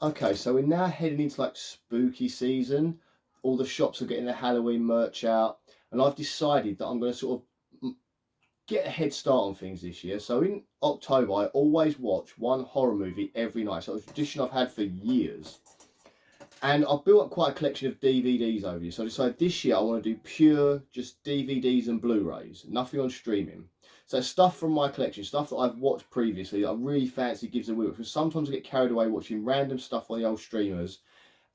Okay, so we're now heading into like spooky season. All the shops are getting their Halloween merch out, and I've decided that I'm going to sort of get a head start on things this year. So in October, I always watch one horror movie every night. So it's a tradition I've had for years. And I've built up quite a collection of DVDs over here. So I decided this year I want to do pure just DVDs and Blu-rays, nothing on streaming. So stuff from my collection, stuff that I've watched previously that I really fancy gives a wheel. Because sometimes I get carried away watching random stuff on the old streamers,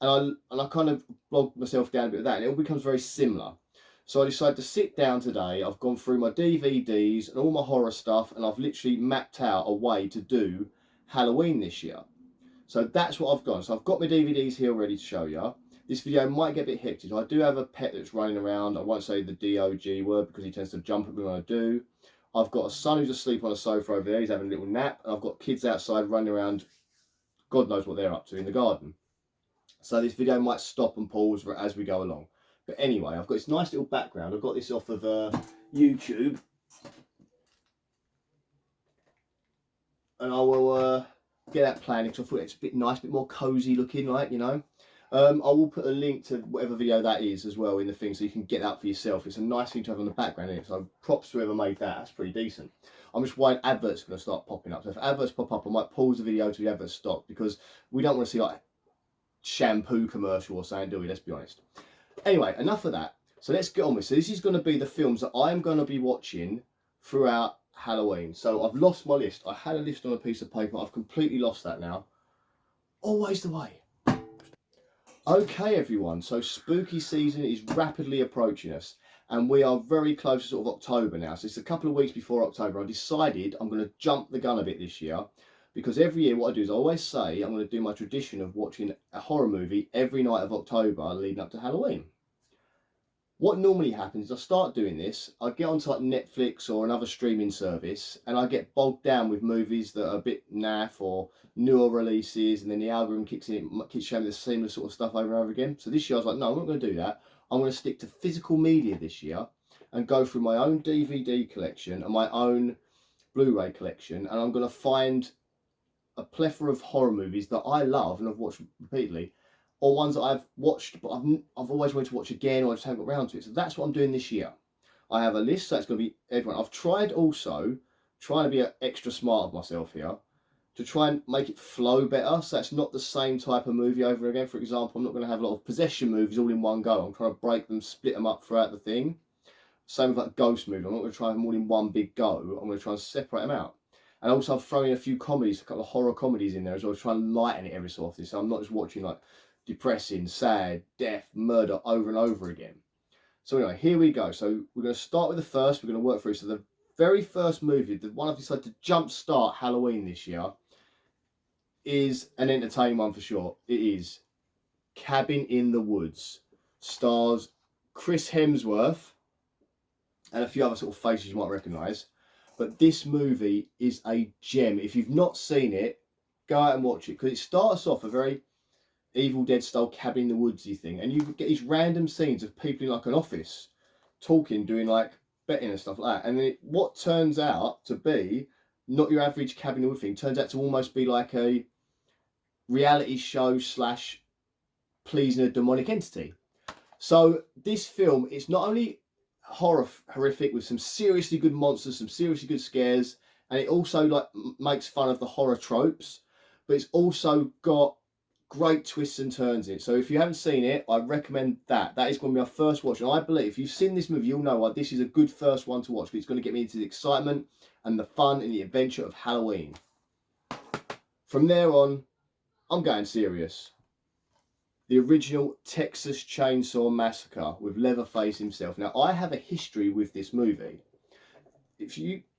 and I kind of bogged myself down a bit with that, and it all becomes very similar. So I decided to sit down today. I've gone through my DVDs and all my horror stuff, and I've literally mapped out a way to do Halloween this year. So that's what I've gone. So I've got my DVDs here ready to show you. This video might get a bit hectic. I do have a pet that's running around. I won't say the DOG word because he tends to jump at me when I do. I've got a son who's asleep on a sofa over there. He's having a little nap. And I've got kids outside running around. God knows what they're up to in the garden. So this video might stop and pause as we go along. But anyway, I've got this nice little background. I've got this off of YouTube. And I will get that playing because I thought it's a bit nice, a bit more cozy looking, like, you know. I will put a link to whatever video that is as well in the thing so you can get that for yourself. It's a nice thing to have on the background in it. So props to whoever made that. That's pretty decent. I'm just worried adverts are going to start popping up. So if adverts pop up, I might pause the video to the advert stop because we don't want to see like shampoo commercial or something, do we? Let's be honest. Anyway, enough of that. So let's get on with it. So this is going to be the films that I'm going to be watching throughout Halloween. So I've lost my list. I had a list on a piece of paper. I've completely lost that now. Always the way. Okay, everyone. So spooky season is rapidly approaching us, and we are very close to sort of October now. So it's a couple of weeks before October. I decided I'm going to jump the gun a bit this year because every year what I do is I always say I'm going to do my tradition of watching a horror movie every night of October leading up to Halloween. What normally happens is I start doing this, I get onto like Netflix or another streaming service, and I get bogged down with movies that are a bit naff or newer releases, and then the algorithm kicks in, it keeps showing the same sort of stuff over and over again. So this year I was like, no, I'm not going to do that. I'm going to stick to physical media this year and go through my own DVD collection and my own Blu-ray collection, and I'm going to find a plethora of horror movies that I love and I've watched repeatedly, or ones that I've watched but I've always wanted to watch again or I just haven't got around to it. So that's what I'm doing this year. I have a list, so it's going to be everyone. I've tried also, trying to be extra smart of myself here, to try and make it flow better, so it's not the same type of movie over again. For example, I'm not going to have a lot of possession movies all in one go. I'm trying to break them, split them up throughout the thing. Same with like ghost movie. I'm not going to try them all in one big go. I'm going to try and separate them out. And also I've thrown in a few comedies, a couple of horror comedies in there as well, to try and lighten it every so often. So I'm not just watching like depressing, sad, death, murder over and over again. So anyway, here we go. So we're going to start with the first. We're going to work through. So the very first movie, the one I've decided to jump start Halloween this year, is an entertaining one for sure. It is Cabin in the Woods. Stars Chris Hemsworth and a few other sort of faces you might recognise. But this movie is a gem. If you've not seen it, go out and watch it because it starts off a very Evil Dead style Cabin in the Woodsy thing, and you get these random scenes of people in like an office talking, doing like betting and stuff like that, and then what turns out to be not your average Cabin in the Woods thing turns out to almost be like a reality show slash pleasing a demonic entity. So this film is not only horrific with some seriously good monsters, some seriously good scares, and it also like makes fun of the horror tropes, but it's also got great twists and turns in it. So if you haven't seen it, I recommend that. That is going to be our first watch. And I believe if you've seen this movie, you'll know why this is a good first one to watch. Because it's going to get me into the excitement and the fun and the adventure of Halloween. From there on, I'm going serious. The original Texas Chainsaw Massacre with Leatherface himself. Now, I have a history with this movie.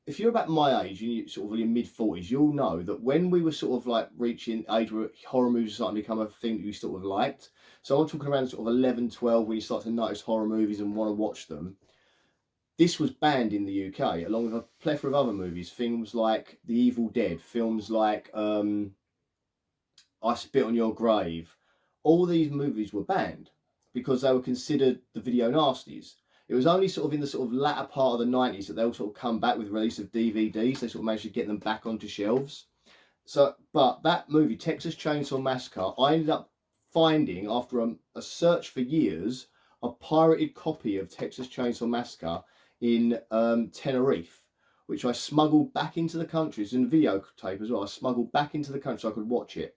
If you're about my age and you're sort of in your mid-40s, you'll know that when we were sort of like reaching age where horror movies were starting to become a thing that you sort of liked. So I'm talking around sort of 11, 12 when you start to notice horror movies and want to watch them. This was banned in the UK along with a plethora of other movies. Films like The Evil Dead, films like I Spit on Your Grave. All these movies were banned because they were considered the video nasties. It was only sort of in the sort of latter part of the 90s that they'll sort of come back with the release of DVDs. They sort of managed to get them back onto shelves. So, but that movie, Texas Chainsaw Massacre, I ended up finding after a search for years a pirated copy of Texas Chainsaw Massacre in Tenerife, which I smuggled back into the country. It's in videotape as well. I smuggled back into the country so I could watch it.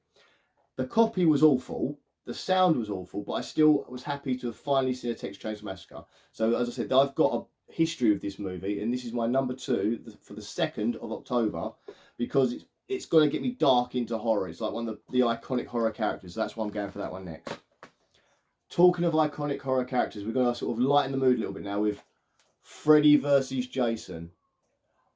The copy was awful. The sound was awful, but I still was happy to have finally seen a Texas Chainsaw Massacre. So, as I said, I've got a history of this movie, and this is my number 2 for the 2nd of October, because it's going to get me dark into horror. It's like one of the iconic horror characters. So that's why I'm going for that one next. Talking of iconic horror characters, we're going to sort of lighten the mood a little bit now with Freddy versus Jason.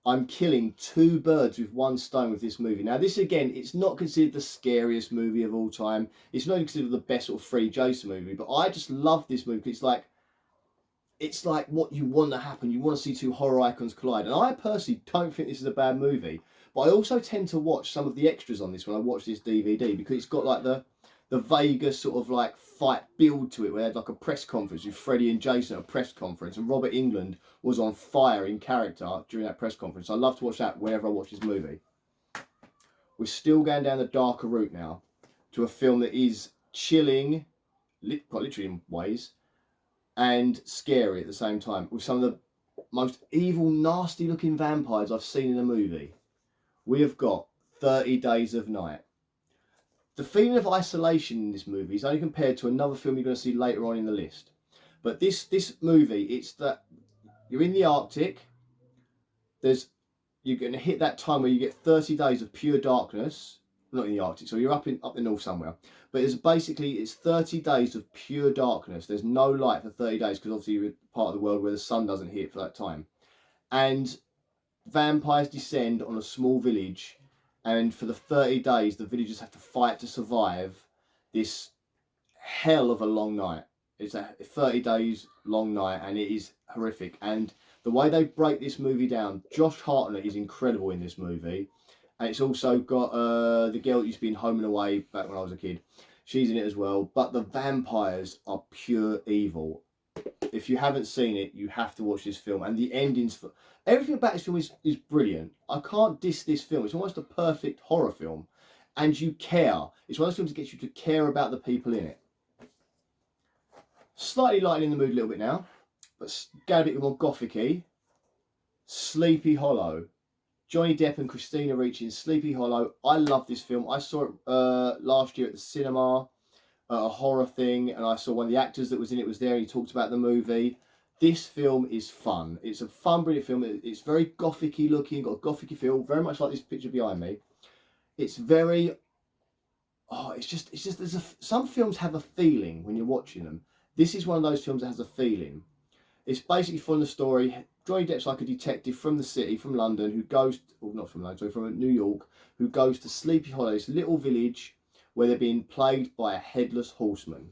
I'm killing 2 birds with 1 stone with this movie. Now, this again, it's not considered the scariest movie of all time. It's not considered the best sort of Freddy Jason movie, but I just love this movie. It's like what you want to happen. You want to see 2 horror icons collide. And I personally don't think this is a bad movie, but I also tend to watch some of the extras on this when I watch this DVD, because it's got like the Vegas sort of like fight build to it, where they had like a press conference with Freddy and Jason at a press conference, and Robert Englund was on fire in character during that press conference. I love to watch that whenever I watch this movie. We're still going down the darker route now to a film that is chilling, quite literally in ways, and scary at the same time, with some of the most evil, nasty looking vampires I've seen in a movie. We have got 30 Days of Night. The feeling of isolation in this movie is only compared to another film you're going to see later on in the list. But this movie, it's that you're in the Arctic. You're going to hit that time where you get 30 days of pure darkness. Not in the Arctic, so you're up the north somewhere. But it's 30 days of pure darkness. There's no light for 30 days, because obviously you're part of the world where the sun doesn't hit for that time. And vampires descend on a small village, and for the 30 days the villagers have to fight to survive this hell of a long night. It's a 30 days long night, and it is horrific. And the way they break this movie down, Josh Hartnett is incredible in this movie. And it's also got the girl that used to be in Home and Away back when I was a kid. She's in it as well. But the vampires are pure evil. If you haven't seen it, you have to watch this film. And the endings, everything about this film is brilliant. I can't diss this film. It's almost a perfect horror film. And you care. It's one of those films that gets you to care about the people in it. Slightly lightening the mood a little bit now, but going a bit more gothic-y. Sleepy Hollow. Johnny Depp and Christina Ricci in Sleepy Hollow. I love this film. I saw it last year at the cinema, a horror thing, and I saw one of the actors that was in it was there, and he talked about the movie. This film is fun. It's a fun, brilliant film. It's very gothic-y looking, got a gothic-y feel, very much like this picture behind me. It's very, some films have a feeling when you're watching them. This is one of those films that has a feeling. It's basically from the story. Johnny Depp's like a detective from the city, from London, who goes, not from London, sorry, from New York, who goes to Sleepy Hollow, this little village where they're being plagued by a headless horseman.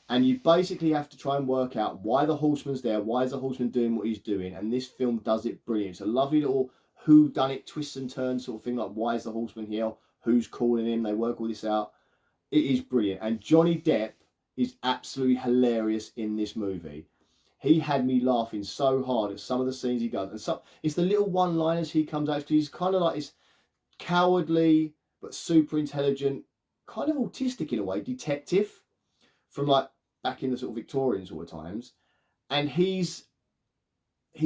And you basically have to try and work out why the horseman's there, why is the horseman doing what he's doing, and this film does it brilliant. It's a lovely little whodunit, twists and turns sort of thing, like why is the horseman here, who's calling him, they work all this out. It is brilliant. And Johnny Depp is absolutely hilarious in this movie. He had me laughing so hard at some of the scenes he does. And so it's the little one-liners he comes out, because he's kind of like this cowardly but super intelligent, kind of autistic in a way, detective from like back in the sort of Victorian sort of times. And he's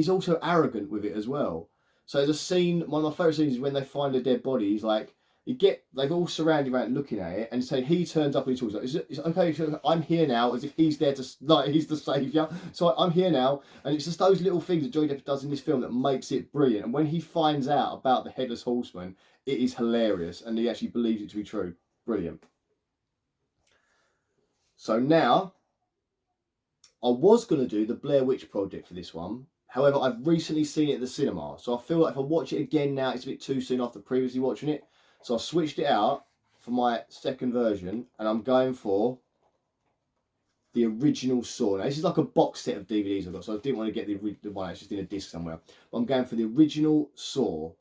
also arrogant with it as well. So there's a scene, one of my favourite scenes is when they find a dead body. He's like, they've all surrounded around looking at it, and so he turns up and he talks like, it's okay, so I'm here now, as if he's there to, like, he's the saviour. So I'm here now, and it's just those little things that Johnny Depp does in this film that makes it brilliant. And when he finds out about the Headless Horseman, it is hilarious, and he actually believes it to be true. Brilliant. So now, I was going to do the Blair Witch Project for this one. However, I've recently seen it at the cinema, so I feel like if I watch it again now, it's a bit too soon after previously watching it. So I switched it out for my second version, and I'm going for the original Saw. Now, this is like a box set of DVDs I've got, so I didn't want to get the one that's just in a disc somewhere. But I'm going for the original Saw,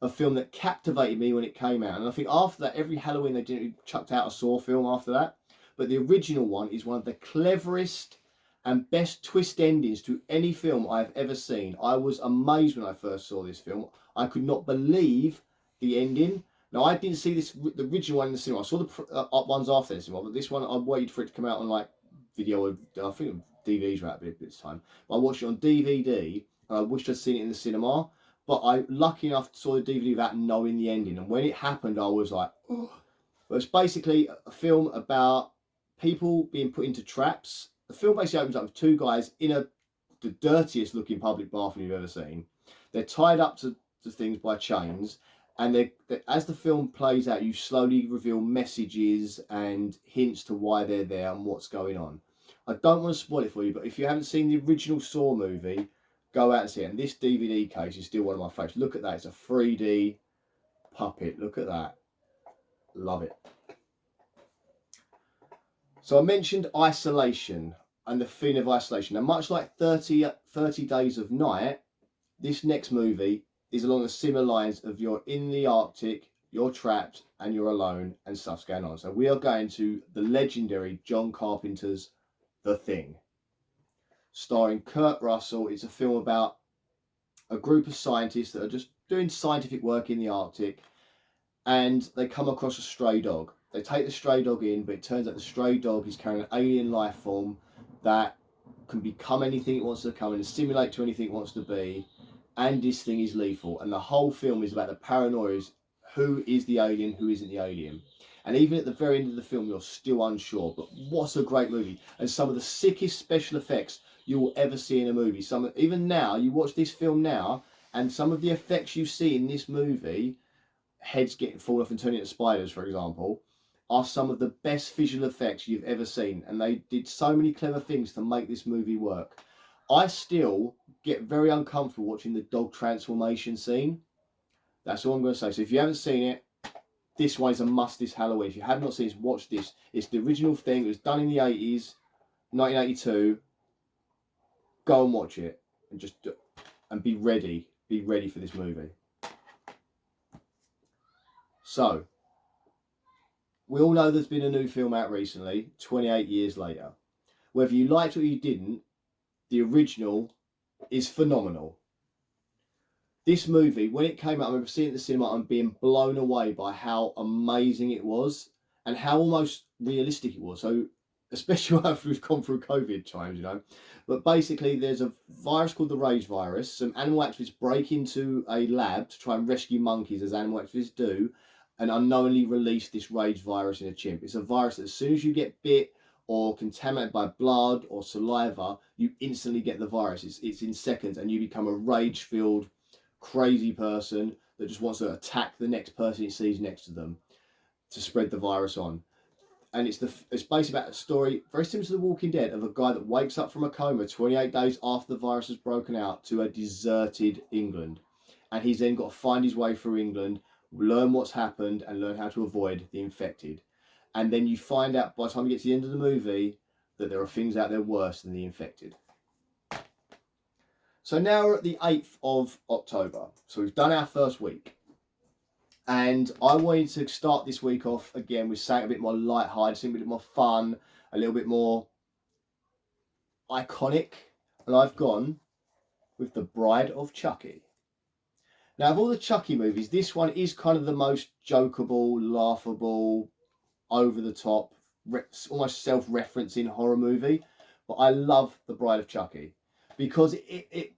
a film that captivated me when it came out. And I think after that, every Halloween they chucked out a Saw film after that. But the original one is one of the cleverest and best twist endings to any film I've ever seen. I was amazed when I first saw this film. I could not believe the ending. Now, I didn't see the original one in the cinema. I saw the ones after the cinema, but this one I waited for it to come out on like video. I think DVDs were out at this time. But I watched it on DVD, and I wished I'd seen it in the cinema. But I, lucky enough, saw the DVD without knowing the ending. And when it happened, I was like, oh. But it's basically a film about people being put into traps. The film basically opens up with two guys in the dirtiest looking public bathroom you've ever seen. They're tied up to things by chains, and they as the film plays out, you slowly reveal messages and hints to why they're there and what's going on. I don't want to spoil it for you, but if you haven't seen the original Saw movie, go out and see it. And this DVD case is still one of my favourites. Look at that. It's a 3D puppet. Look at that. Love it. So I mentioned isolation and the feeling of isolation. Now, much like 30 Days of Night, this next movie is along the similar lines of you're in the Arctic, you're trapped, and you're alone, and stuff's going on. So we are going to the legendary John Carpenter's The Thing, starring Kurt Russell. It's a film about a group of scientists that are just doing scientific work in the Arctic, and they come across a stray dog. They take the stray dog in, but it turns out the stray dog is carrying an alien life form that can become anything it wants to become and assimilate to anything it wants to be. And this thing is lethal. And the whole film is about the paranoia: who is the alien, who isn't the alien. And even at the very end of the film, you're still unsure. But what a great movie. And some of the sickest special effects you will ever see in a movie. Even now, you watch this film now, and some of the effects you see in this movie, heads getting fall off and turning into spiders, for example, are some of the best visual effects you've ever seen. And they did so many clever things to make this movie work. I still get very uncomfortable watching the dog transformation scene. That's all I'm going to say. So if you haven't seen it, this one is a must this Halloween. If you have not seen it, watch this. It's the original thing. It was done in the 80s, 1982. Go and watch it and be ready. Be ready for this movie. So, we all know there's been a new film out recently, 28 years later. Whether you liked it or you didn't, the original is phenomenal. This movie, when it came out, I remember seeing it at the cinema and being blown away by how amazing it was and how almost realistic it was. So, especially after we've gone through COVID times, you know. But basically, there's a virus called the rage virus. Some animal activists break into a lab to try and rescue monkeys, as animal activists do, and unknowingly release this rage virus in a chimp. It's a virus that as soon as you get bit or contaminated by blood or saliva, you instantly get the virus. It's in seconds, and you become a rage-filled, crazy person that just wants to attack the next person it sees next to them to spread the virus on. And it's basically about a story very similar to The Walking Dead of a guy that wakes up from a coma 28 days after the virus has broken out to a deserted England. And he's then got to find his way through England, learn what's happened, and learn how to avoid the infected. And then you find out by the time you get to the end of the movie that there are things out there worse than the infected. So now we're at the 8th of October. So we've done our first week. And I wanted to start this week off again with something a bit more light-hearted, something a bit more fun, a little bit more iconic. And I've gone with The Bride of Chucky. Now, of all the Chucky movies, this one is kind of the most jokeable, laughable, over-the-top, almost self-referencing horror movie. But I love The Bride of Chucky because it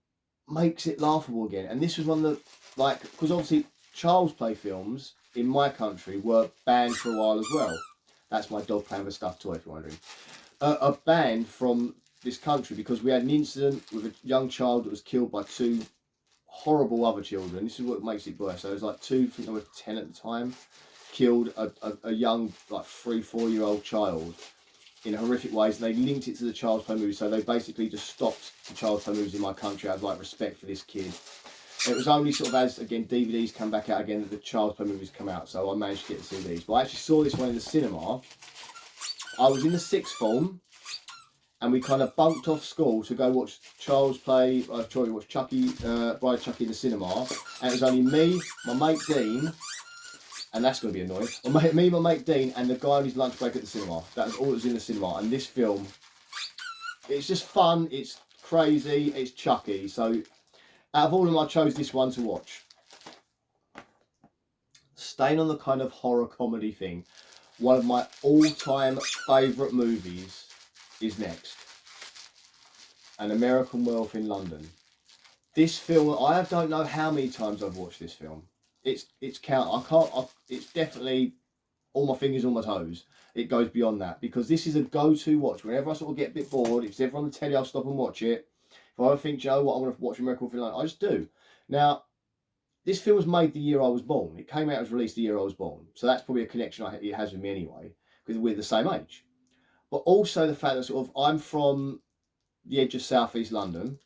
makes it laughable again. And this was one that, because obviously child's play films in my country were banned for a while as well. That's my dog playing with a stuffed toy, if you're wondering. Are banned from this country because we had an incident with a young child that was killed by two horrible other children. This is what makes it worse. So it was like two, I think they were 10 at the time, killed a young, like 3-4-year-old child in horrific ways. And they linked it to the child's play movie. So they basically just stopped the child's play movies in my country out of respect for this kid. It was only sort of as, again, DVDs come back out again that the child's play movies come out. So I managed to get the CDs. But I actually saw this one in the cinema. I was in the sixth form, and we kind of bunked off school to go watch Child's Play. I tried to watch Chucky, Bride of Chucky in the cinema. And it was only me, my mate Dean, and that's going to be annoying. Me, my mate Dean, and the guy on his lunch break at the cinema. That was all that was in the cinema. And this film, it's just fun, it's crazy, it's Chucky. So out of all of them, I chose this one to watch. staying on the kind of horror comedy thing, one of my all-time favourite movies is next. An American Werewolf in London. This film, I don't know how many times I've watched this film. It's it's definitely all my fingers on my toes. It goes beyond that because this is a go-to watch. Whenever I sort of get a bit bored, if it's ever on the telly, I'll stop and watch it. If I ever think, "Do you know what, I'm going to watch American Werewolf in London," I just do. Now, this film was made the year I was born. It came out, it was released the year I was born. So that's probably a connection it has with me anyway, because we're the same age. But also the fact that sort of I'm from the edge of southeast London.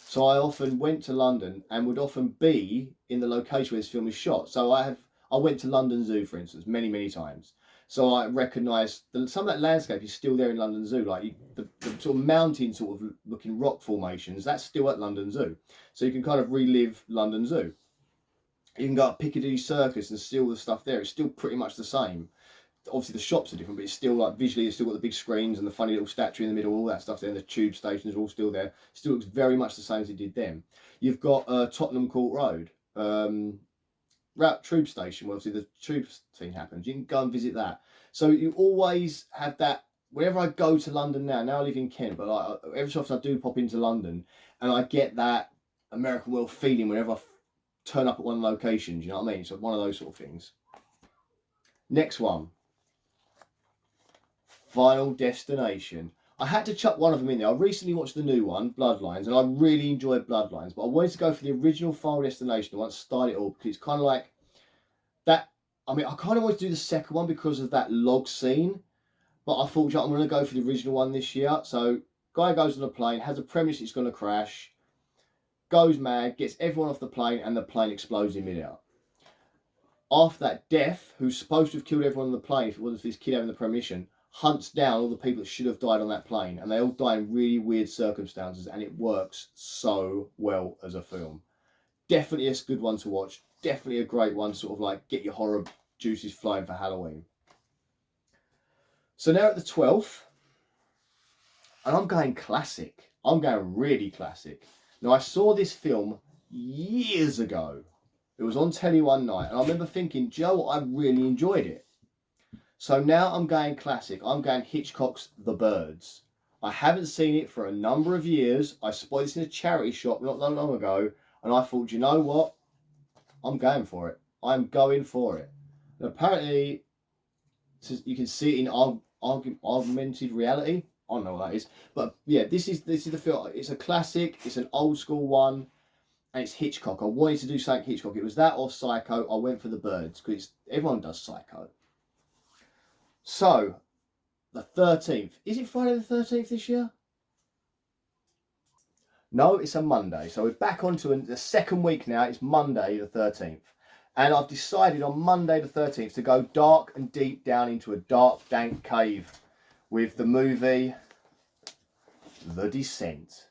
So I often went to London and would often be in the location where this film is shot. So I went to London Zoo, for instance, many, many times. So I recognise some of that landscape is still there in London Zoo, like the sort of mountain sort of looking rock formations, that's still at London Zoo. So you can kind of relive London Zoo. You can go up Piccadilly Circus and see all the stuff there. It's still pretty much the same. Obviously the shops are different, but it's still like visually, it's still got the big screens and the funny little statue in the middle, all that stuff there, and the tube stations are all still there. Still looks very much the same as it did then. You've got Tottenham Court Road, Tube Station, where obviously the tube thing happens. You can go and visit that. So you always have that. Whenever I go to London now I live in Kent, but like, every so often I do pop into London, and I get that American Werewolf feeling whenever I turn up at one of the locations. You know what I mean? So one of those sort of things. Next one. Final Destination. I had to chuck one of them in there. I recently watched the new one, Bloodlines, and I really enjoyed Bloodlines, but I wanted to go for the original Final Destination, the one that started it all, because it's kind of like that. I mean, I kind of wanted to do the second one because of that log scene, but I thought, I'm going to go for the original one this year. So, guy goes on a plane, has a premise it's going to crash, goes mad, gets everyone off the plane, and the plane explodes in midair. After that, Death, who's supposed to have killed everyone on the plane if it wasn't for this kid having the premonition, hunts down all the people that should have died on that plane, and they all die in really weird circumstances, and it works so well as a film. Definitely a good one to watch. Definitely a great one, sort of like get your horror juices flowing for Halloween. So now at the 12th, and I'm going classic. I'm going really classic. Now I saw this film years ago. It was on telly one night, and I remember thinking, Joe, I really enjoyed it. So now I'm going classic. I'm going Hitchcock's The Birds. I haven't seen it for a number of years. I spotted this in a charity shop not that long ago, and I thought, you know what? I'm going for it. I'm going for it. And apparently, you can see it in augmented reality. I don't know what that is, but yeah, this is the film. It's a classic. It's an old school one, and it's Hitchcock. I wanted to do something Hitchcock. It was that or Psycho. I went for The Birds because everyone does Psycho. So, the 13th. Is it Friday the 13th this year? No, it's a Monday. So we're back onto the second week now. It's Monday the 13th. And I've decided on Monday the 13th to go dark and deep down into a dark, dank cave with the movie The Descent.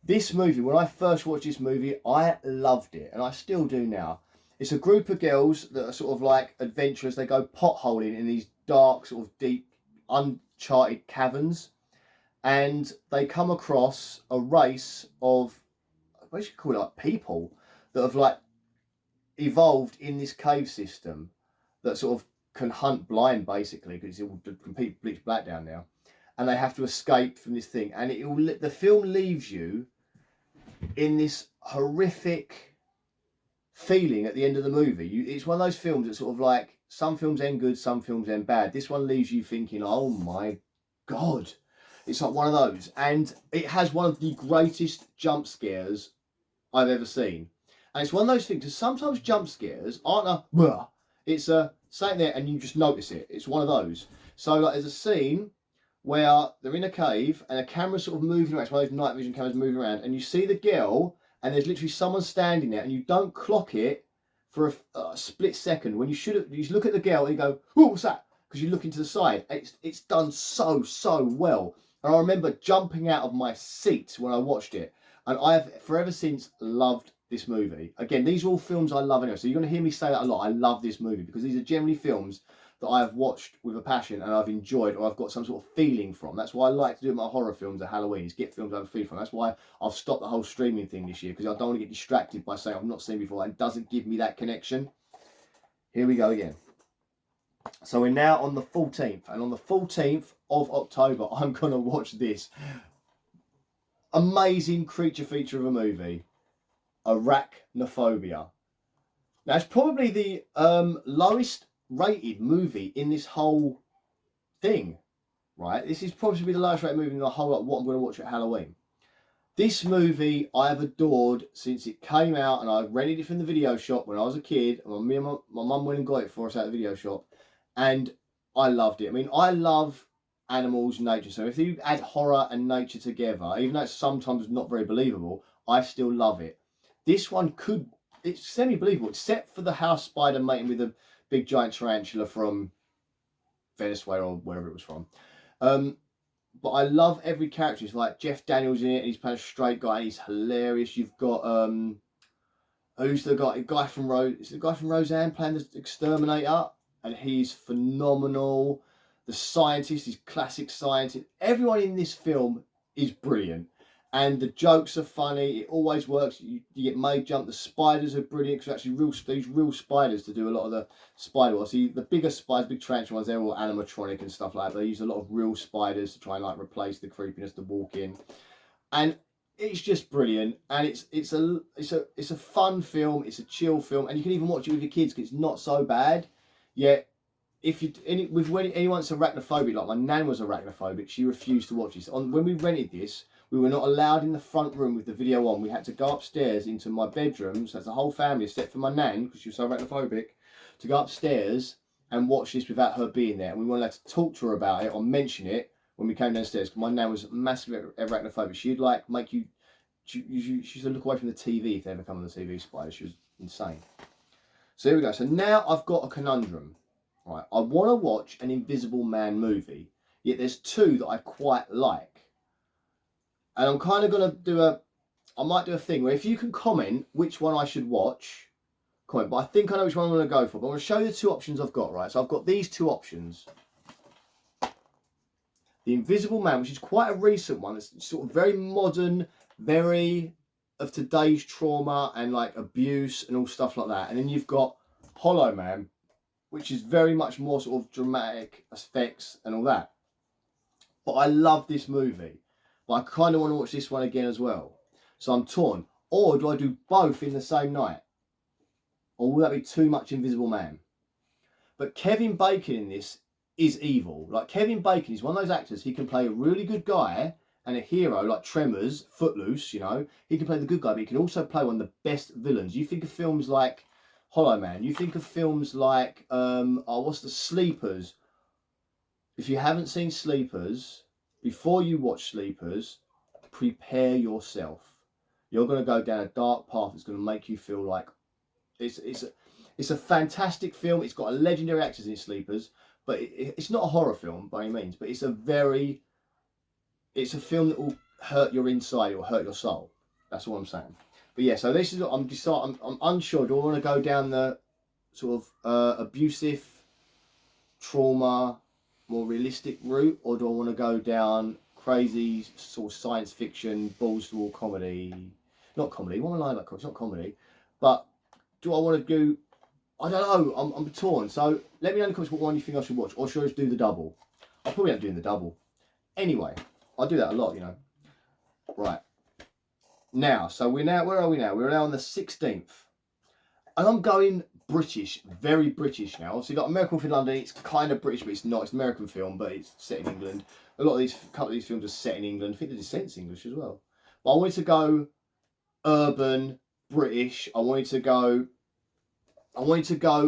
This movie, when I first watched this movie, I loved it. And I still do now. It's a group of girls that are sort of like adventurers. They go potholing in these dark, sort of deep, uncharted caverns. And they come across a race of, what do you call it, like people that have like evolved in this cave system that sort of can hunt blind basically because it's all complete bleach black down now. And they have to escape from this thing. And the film leaves you in this horrific feeling at the end of the movie. It's one of those films that sort of like, some films end good, some films end bad. This one leaves you thinking, oh my God. It's like one of those. And it has one of the greatest jump scares I've ever seen. And it's one of those things, because sometimes jump scares aren't it's sitting there and you just notice it. It's one of those. So like there's a scene where they're in a cave and a camera's sort of moving around. It's one of those night vision cameras moving around, and you see the girl and there's literally someone standing there, and you don't clock it for a split second. When you look at the girl and you go, "Oh, what's that?" Because you look into the side. It's done so well. And I remember jumping out of my seat when I watched it. And I have forever since loved this movie. Again, these are all films I love anyway. So you're going to hear me say that a lot. I love this movie because these are generally films that I have watched with a passion and I've enjoyed, or I've got some sort of feeling from. That's why I like to do my horror films at Halloween, is get films I have a feeling from. That's why I've stopped the whole streaming thing this year, because I don't want to get distracted by saying I've not seen before and it doesn't give me that connection. here we go again. So we're now on the 14th, and on the 14th of October, I'm going to watch this amazing creature feature of a movie, Arachnophobia. Now, it's probably the lowest rated movie in this whole thing, right? This is probably the lowest rated movie in the whole lot of what I'm going to watch at Halloween. This movie I have adored since it came out, and I rented it from the video shop when I was a kid. And me and my mum went and got it for us at the video shop, and I loved it. I mean, I love animals, nature. So if you add horror and nature together, even though it's sometimes not very believable, I still love it. This one it's semi-believable, except for the house spider mating with a big giant tarantula from Venezuela or wherever it was from. But I love every character. It's like Jeff Daniels in it, and he's playing a straight guy, and he's hilarious. You've got who's the guy? Is the guy from Roseanne playing the exterminator, and he's phenomenal. The scientist is classic scientist. Everyone in this film is brilliant, and the jokes are funny. It always works. You get made jump. The spiders are brilliant because actually these real spiders to do a lot of the spider work. See, the bigger spiders, big tarantula ones, they're all animatronic and stuff like that. They use a lot of real spiders to try and like replace the creepiness to walk in, and it's just brilliant. And it's a fun film. It's a chill film, and you can even watch it with your kids because it's not so bad. Yet, if when anyone's arachnophobic, like my nan was arachnophobic, she refused to watch this. When we rented this, we were not allowed in the front room with the video on. We had to go upstairs into my bedroom, so that's the whole family, except for my nan, because she was so arachnophobic, to go upstairs and watch this without her being there. And we weren't allowed to talk to her about it or mention it when we came downstairs, because my nan was massively arachnophobic. She'd like make you, she used to look away from the TV if they ever come on the TV spider. She was insane. So here we go. So now I've got a conundrum. Right, I want to watch an Invisible Man movie, yet there's two that I quite like. And I'm kind of going to I might do a thing where if you can comment which one I should watch, comment. But I think I know which one I'm going to go for. But I'm going to show you the two options I've got, right? So I've got these two options. The Invisible Man, which is quite a recent one. It's sort of very modern, very of today's trauma and like abuse and all stuff like that. And then you've got Hollow Man, which is very much more sort of dramatic effects and all that. But I love this movie. But I kind of want to watch this one again as well. So I'm torn. Or do I do both in the same night? Or will that be too much Invisible Man? But Kevin Bacon in this is evil. Like, Kevin Bacon is one of those actors. He can play a really good guy and a hero, like Tremors, Footloose, you know. He can play the good guy, but he can also play one of the best villains. You think of films like Hollow Man. You think of films like, what's the Sleepers? If you haven't seen Sleepers, before you watch Sleepers, prepare yourself. You're going to go down a dark path that's going to make you feel like it's a fantastic film. It's got a legendary actors in Sleepers, but it's not a horror film by any means. But it's a film that will hurt your inside. It will hurt your soul. That's what I'm saying. But yeah, so this is what I'm unsure. Do I want to go down the sort of abusive, trauma, more realistic route, or do I want to go down crazy sort of science fiction, balls to wall comedy? Not comedy. What am I lying about? It's not comedy. But do I want to do? I don't know. I'm torn. So let me know in the comments what one you think I should watch, or should I just do the double? I'll probably end up doing the double. Anyway, I do that a lot, you know. Right. Now, so where are we now? We're now on the 16th. And I'm going British, very British now. Obviously, got American Film in London. It's kind of British, but it's not. It's an American film, but it's set in England. A couple of these films are set in England. I think the Descent's English as well. But I wanted to go urban, British. I wanted to go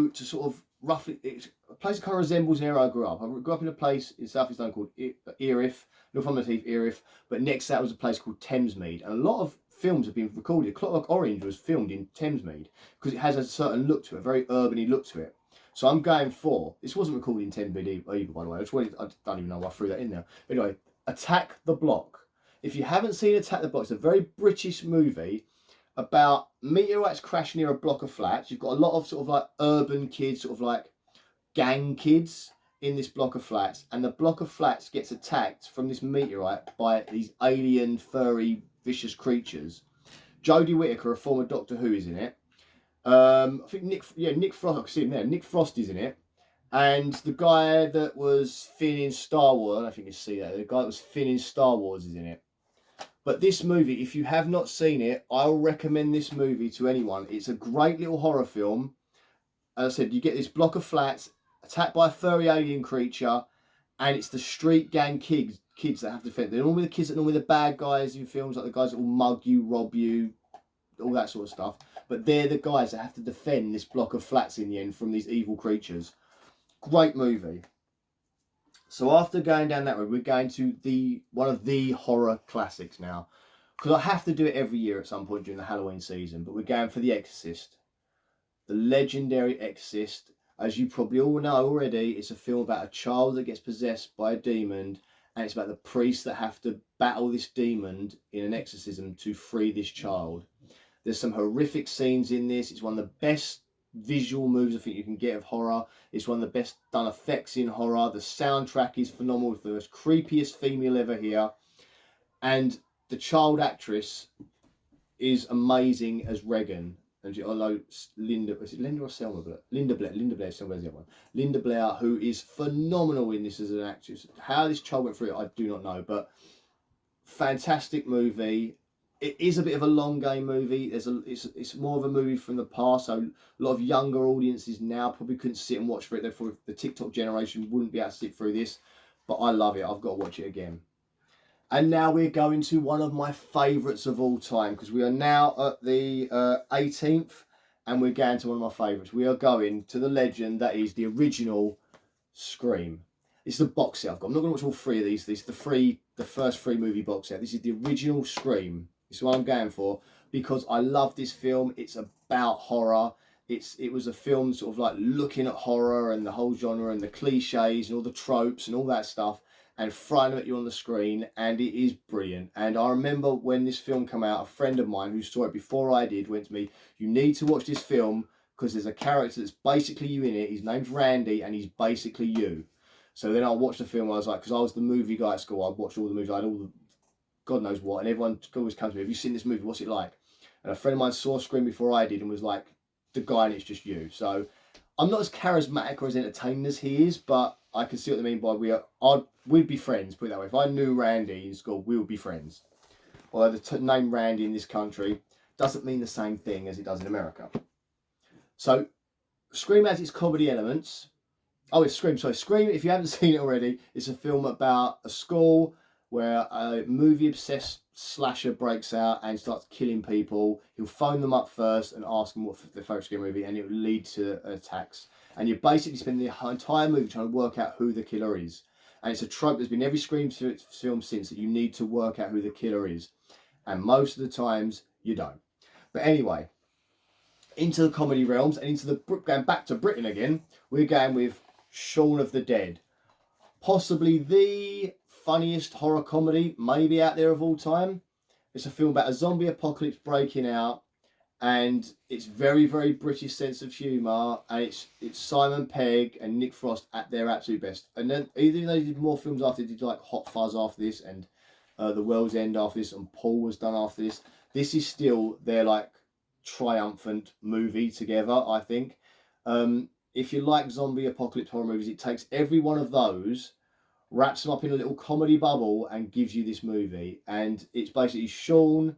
to sort of roughly, it's a place that kind of resembles an area I grew up. I grew up in a place in South East London called Erith, Northumberland Heath, Erith. But next to that was a place called Thamesmead. And a lot of films have been recorded. Clockwork Orange was filmed in Thamesmead because it has a certain look to it, a very urban-y look to it. So I'm going for, this wasn't recorded in Thamesmead either, by the way. I don't even know why I threw that in there. Anyway, Attack the Block. If you haven't seen Attack the Block, it's a very British movie about meteorites crash near a block of flats. You've got a lot of sort of like urban kids, sort of like gang kids in this block of flats, and the block of flats gets attacked from this meteorite by these alien, furry, vicious creatures. Jodie Whittaker, a former Doctor Who, is in it. I think Nick Frost. I can see him there. Nick Frost is in it, and the guy that was Finn in Star Wars. I don't know if you can see that. The guy that was Finn in Star Wars is in it. But this movie, if you have not seen it, I'll recommend this movie to anyone. It's a great little horror film. As I said, you get this block of flats attacked by a furry alien creature, and it's the street gang kids that have to defend. They're normally the kids that are normally the bad guys in films, like the guys that will mug you, rob you, all that sort of stuff. But they're the guys that have to defend this block of flats in the end from these evil creatures. Great movie. So after going down that road, we're going to one of the horror classics now, because I have to do it every year at some point during the Halloween season. But we're going for The Exorcist, the legendary Exorcist. As you probably all know already, it's a film about a child that gets possessed by a demon, and it's about the priests that have to battle this demon in an exorcism to free this child. There's some horrific scenes in this. It's one of the best visual movies I think you can get of horror. It's one of the best done effects in horror. The soundtrack is phenomenal, with the most creepiest theme you'll ever hear, and the child actress is amazing as Regan. And I know Linda, is it Linda or Selma Blair? Linda Blair, Selma's the other one. Linda Blair, who is phenomenal in this as an actress. How this child went through it, I do not know, but fantastic movie. It is a bit of a long game movie. It's more of a movie from the past, so a lot of younger audiences now probably couldn't sit and watch for it. Therefore, the TikTok generation wouldn't be able to sit through this, but I love it. I've got to watch it again. And now we're going to one of my favourites of all time, because we are now at the 18th, and we're going to one of my favourites. We are going to the legend that is the original Scream. This is the box set I've got. I'm not going to watch all three of these. This is the first three movie box set. This is the original Scream. This is what I'm going for, because I love this film. It's about horror. It was a film sort of like looking at horror and the whole genre and the cliches and all the tropes and all that stuff, and throwing them at you on the screen, and it is brilliant. And I remember when this film came out, a friend of mine who saw it before I did went to me, "You need to watch this film because there's a character that's basically you in it. His name's Randy, and he's basically you." So then I watched the film. I was like, because I was the movie guy at school, I watched all the movies. I had all the God knows what, and everyone always comes to me, "Have you seen this movie? What's it like?" And a friend of mine saw Scream before I did and was like, "The guy and it's just you." So I'm not as charismatic or as entertaining as he is, but I can see what they mean by we'd be friends, put it that way. If I knew Randy in school, we would be friends. Although the name Randy in this country doesn't mean the same thing as it does in America. So Scream has its comedy elements. Oh, it's Scream. Sorry, Scream, if you haven't seen it already, it's a film about a school where a movie-obsessed slasher breaks out and starts killing people. He'll phone them up first and ask them what their favourite scary movie, and it will lead to attacks. And you basically spend the entire movie trying to work out who the killer is. And it's a trope that's been every Scream film since, that you need to work out who the killer is. And most of the times, you don't. But anyway, into the comedy realms and going back to Britain again, we're going with Shaun of the Dead. Possibly the funniest horror comedy maybe out there of all time. It's a film about a zombie apocalypse breaking out, and it's very, very British sense of humour, and it's Simon Pegg and Nick Frost at their absolute best. And then even though they did more films after, they did like Hot Fuzz after this, and The World's End after this, and Paul was done after this. This is still their like triumphant movie together, I think. If you like zombie apocalypse horror movies, it takes every one of those, wraps them up in a little comedy bubble, and gives you this movie. And it's basically Shaun.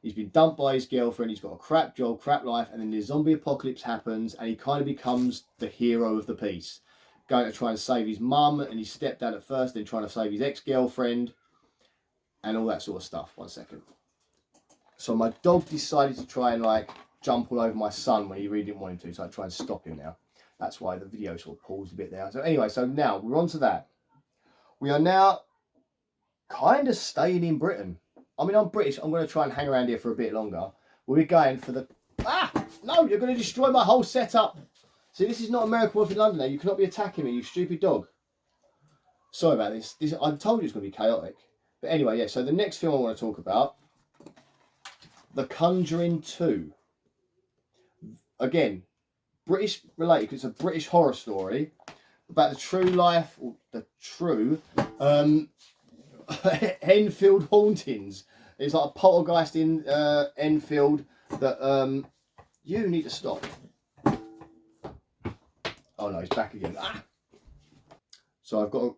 He's been dumped by his girlfriend. He's got a crap job, crap life, and then the zombie apocalypse happens, and he kind of becomes the hero of the piece, going to try and save his mum and his stepdad at first, then trying to save his ex-girlfriend, and all that sort of stuff. 1 second. So my dog decided to try and like jump all over my son when he really didn't want him to, so I try and stop him now. That's why the video sort of paused a bit there. So anyway, so now we're on to that. We are now kind of staying in Britain. I mean, I'm British. I'm going to try and hang around here for a bit longer. We're going for the... Ah! No, you're going to destroy my whole setup. See, this is not American Wolf in London now. You cannot be attacking me, you stupid dog. Sorry about this. I told you it's going to be chaotic. But anyway, yeah, so the next film I want to talk about, The Conjuring 2. Again, British related, because it's a British horror story about the true life, or the true Enfield hauntings. It's like a poltergeist in Enfield that You need to stop. Oh no, he's back again. Ah! So I've got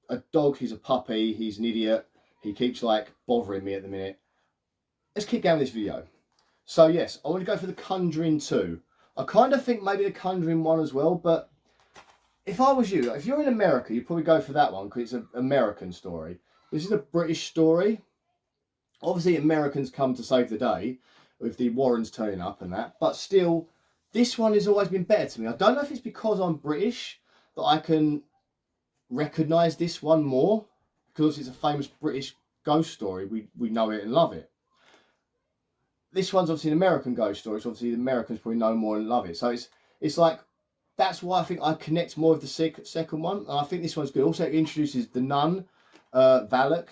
a dog, he's a puppy, he's an idiot. He keeps like bothering me at the minute. Let's keep going with this video. So yes, I want to go for The Conjuring 2. I kind of think maybe The Conjuring 1 as well, but if I was you, if you're in America, you'd probably go for that one because it's an American story. This is a British story. Obviously, Americans come to save the day with the Warrens turning up and that, but still, this one has always been better to me. I don't know if it's because I'm British that I can recognise this one more, because it's a famous British ghost story. We know it and love it. This one's obviously an American ghost story, so obviously the Americans probably know more and love it. So it's like, that's why I think I connect more with the second one, and I think this one's good. Also, it introduces the nun, Valak,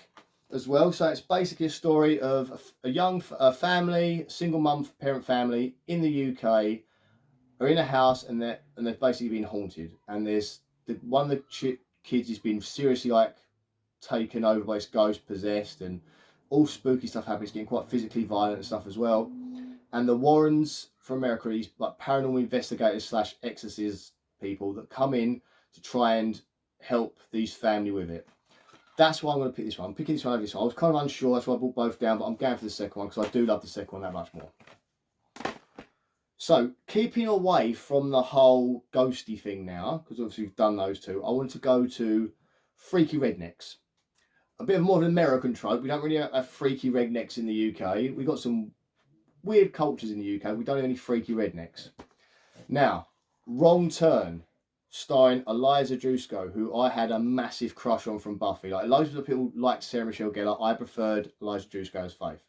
as well. So it's basically a story of a young family, single mum parent family in the UK, are in a house and they're basically being haunted. And there's one of the kids has been seriously like taken over by this ghost, possessed, and all spooky stuff happens. It's getting quite physically violent and stuff as well. And the Warrens from America, these like paranormal investigators slash exorcist people that come in to try and help these family with it. That's why I'm going to pick this one. I'm picking this one over this one. I was kind of unsure, that's why I brought both down, but I'm going for the second one because I do love the second one that much more. So, keeping away from the whole ghosty thing now, because obviously we've done those two, I want to go to Freaky Rednecks. A bit of more of an American trope. We don't really have freaky rednecks in the UK. We've got some weird cultures in the UK. We don't have any freaky rednecks. Now, Wrong Turn, starring Eliza Dushku, who I had a massive crush on from Buffy. Like, loads of people like Sarah Michelle Gellar. I preferred Eliza Dushku as Faith.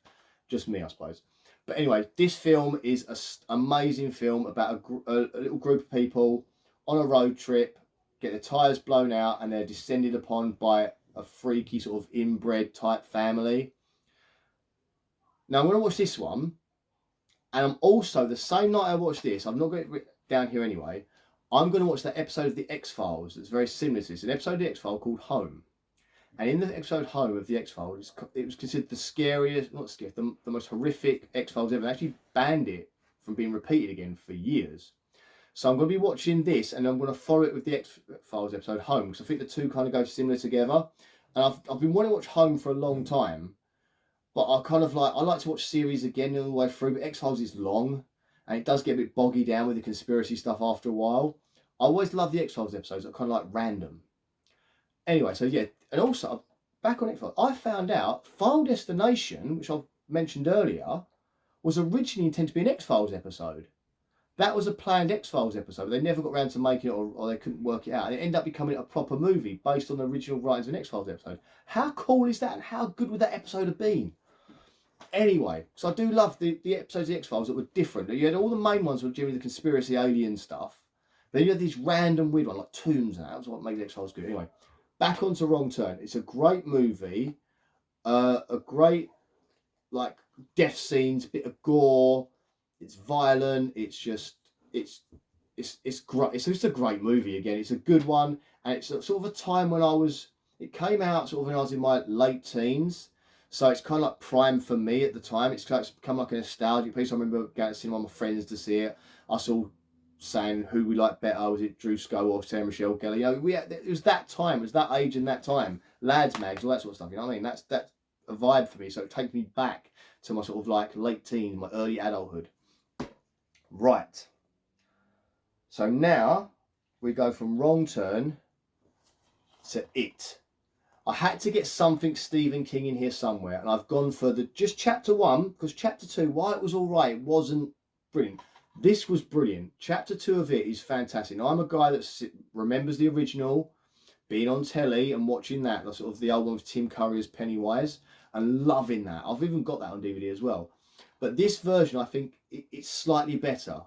Just me, I suppose. But anyway, this film is an amazing film about a little group of people on a road trip, get their tyres blown out, and they're descended upon by a freaky sort of inbred type family. Now, I'm going to watch this one, and I'm also, the same night I watched this, I'm not going to down here anyway, I'm going to watch that episode of The X-Files that's very similar to this. An episode of The X-Files called Home. And in the episode Home of The X-Files, it was considered the scariest, not scary, the most horrific X-Files ever. They actually banned it from being repeated again for years. So I'm going to be watching this, and I'm going to follow it with the X-Files episode Home, because I think the two kind of go similar together. And I've been wanting to watch Home for a long time, but I like to watch series again all the way through, but X-Files is long, and it does get a bit boggy down with the conspiracy stuff after a while. I always love the X-Files episodes that are kind of like random. Anyway, so yeah, and also, back on X-Files, I found out Final Destination, which I mentioned earlier, was originally intended to be an X-Files episode. That was a planned X-Files episode. They never got around to making it, or they couldn't work it out. And it ended up becoming a proper movie based on the original writings of an X-Files episode. How cool is that? And how good would that episode have been? Anyway, so I do love the episodes of the X-Files that were different. You had all the main ones were during the conspiracy alien stuff. Then you had these random weird ones like Tombs, and that was what made the X-Files good. Anyway, back onto Wrong Turn. It's a great movie. A great, like, death scenes, bit of gore. It's violent. It's just, it's great. It's just a great movie again. It's a good one. And it's sort of a time when it came out sort of when I was in my late teens. So it's kind of like prime for me at the time. It's become like a nostalgic piece. I remember going to see my friends to see it. Us all saying who we liked better. Was it Dushku or Sarah Michelle Gellar? You know, it was that time. It was that age and that time. Lads mags, all that sort of stuff. You know what I mean? That's a vibe for me. So it takes me back to my sort of like late teens, my early adulthood. Right. So now we go from Wrong Turn to It. I had to get something Stephen King in here somewhere, and I've gone for just chapter 1, because chapter 2, while it was all right, it wasn't brilliant. This was brilliant. Chapter 2 of It is fantastic. Now, I'm a guy that remembers the original, being on telly and watching that, the sort of the old one with Tim Curry as Pennywise, and loving that. I've even got that on DVD as well. But this version, I think it's slightly better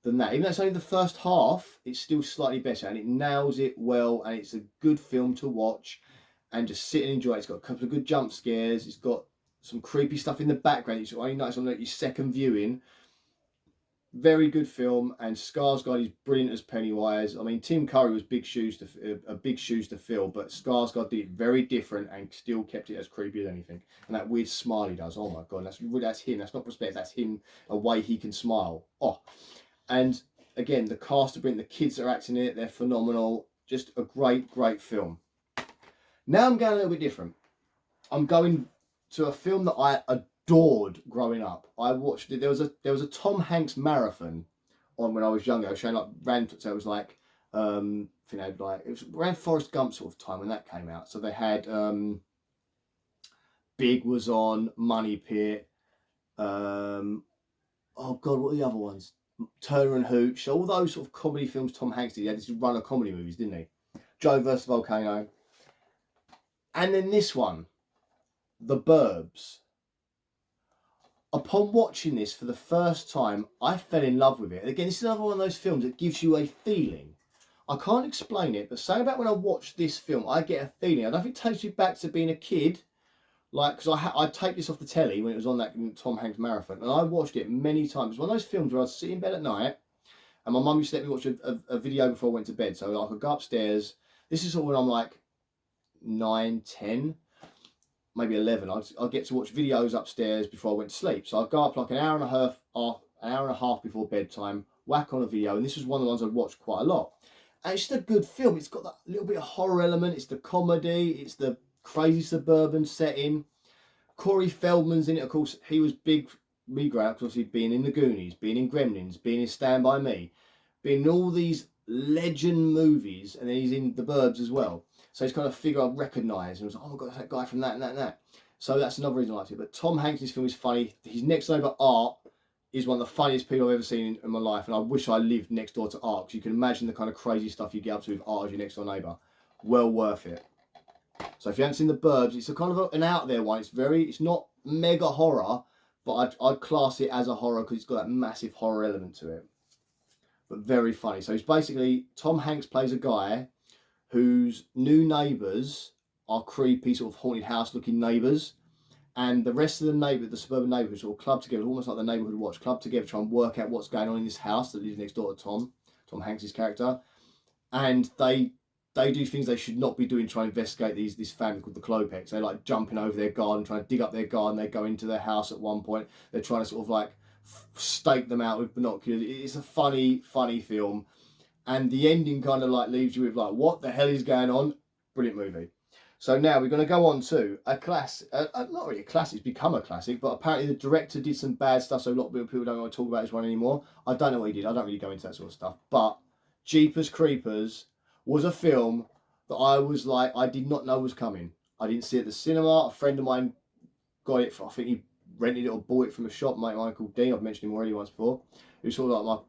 than that. Even though it's only the first half, it's still slightly better, and it nails it well, and it's a good film to watch and just sit and enjoy it. It's got a couple of good jump scares. It's got some creepy stuff in the background. You only notice on your second viewing. Very good film, and Skarsgård is brilliant as Pennywise. I mean, Tim Curry was big shoes to fill, but Skarsgård did it very different and still kept it as creepy as anything. And that weird smile he does, oh my god, that's him. That's not prosthetic, that's him. A way he can smile. Oh, and again, the cast are brilliant. The kids that are acting in it, they're phenomenal. Just a great film. Now I'm going a little bit different. I'm going to a film that I adored growing up. I watched it. There was a Tom Hanks marathon on when I was younger. I was showing like so it was like you know, like it was around Forrest Gump sort of time when that came out. So they had Big was on, Money Pit, oh god, what are the other ones? Turner and Hooch, all those sort of comedy films Tom Hanks did. He had this run of comedy movies, didn't he? Joe vs Volcano. And then this one, The Burbs. Upon watching this for the first time, I fell in love with it. Again, this is another one of those films that gives you a feeling. I can't explain it, but something about when I watch this film, I get a feeling. I don't know if it takes me back to being a kid, like, because I taped this off the telly when it was on that Tom Hanks marathon, and I watched it many times. It's one of those films where I'd sit in bed at night, and my mum used to let me watch a video before I went to bed. So I could go upstairs. This is sort of when I'm like 9, 10, maybe 11. I'd get to watch videos upstairs before I went to sleep. So I'd go up like an hour and a half before bedtime, whack on a video, and this was one of the ones I'd watched quite a lot. And it's just a good film. It's got that little bit of horror element. It's the comedy. It's the crazy suburban setting. Corey Feldman's in it, of course. He was big me growing up, obviously being in The Goonies, being in Gremlins, being in Stand By Me, being in all these legend movies, and then he's in The Burbs as well. So he's kind of figure I'd recognise, and I was like, oh my god, that's that guy from that and that and that. So that's another reason I liked it. But Tom Hanks' in this film is funny. His next neighbour Art is one of the funniest people I've ever seen in my life, and I wish I lived next door to Art, because you can imagine the kind of crazy stuff you get up to with Art as your next door neighbour. Well worth it. So if you haven't seen The Burbs, it's a kind of an out there one. It's not mega horror, but I'd class it as a horror because it's got that massive horror element to it. But very funny. So it's basically, Tom Hanks plays a guy whose new neighbours are creepy, sort of haunted house looking neighbours. And the rest of the suburban neighbourhood sort of club together, almost like the Neighbourhood Watch, club together, try and work out what's going on in this house that lives next door to Tom Hanks' character. And they do things they should not be doing, trying to investigate this family called the Klopeks. They're like jumping over their garden, trying to dig up their garden. They go into their house at one point. They're trying to sort of like stake them out with binoculars. It's a funny film. And the ending kind of like leaves you with like, what the hell is going on? Brilliant movie. So now we're going to go on to a classic, not really a classic, it's become a classic, but apparently the director did some bad stuff, so a lot of people don't want to talk about this one anymore. I don't know what he did. I don't really go into that sort of stuff. But Jeepers Creepers was a film that I was like, I did not know was coming. I didn't see it at the cinema. A friend of mine got it for, I think he rented it or bought it from a shop, mate, mine called Dean. I've mentioned him already once before. It was sort of like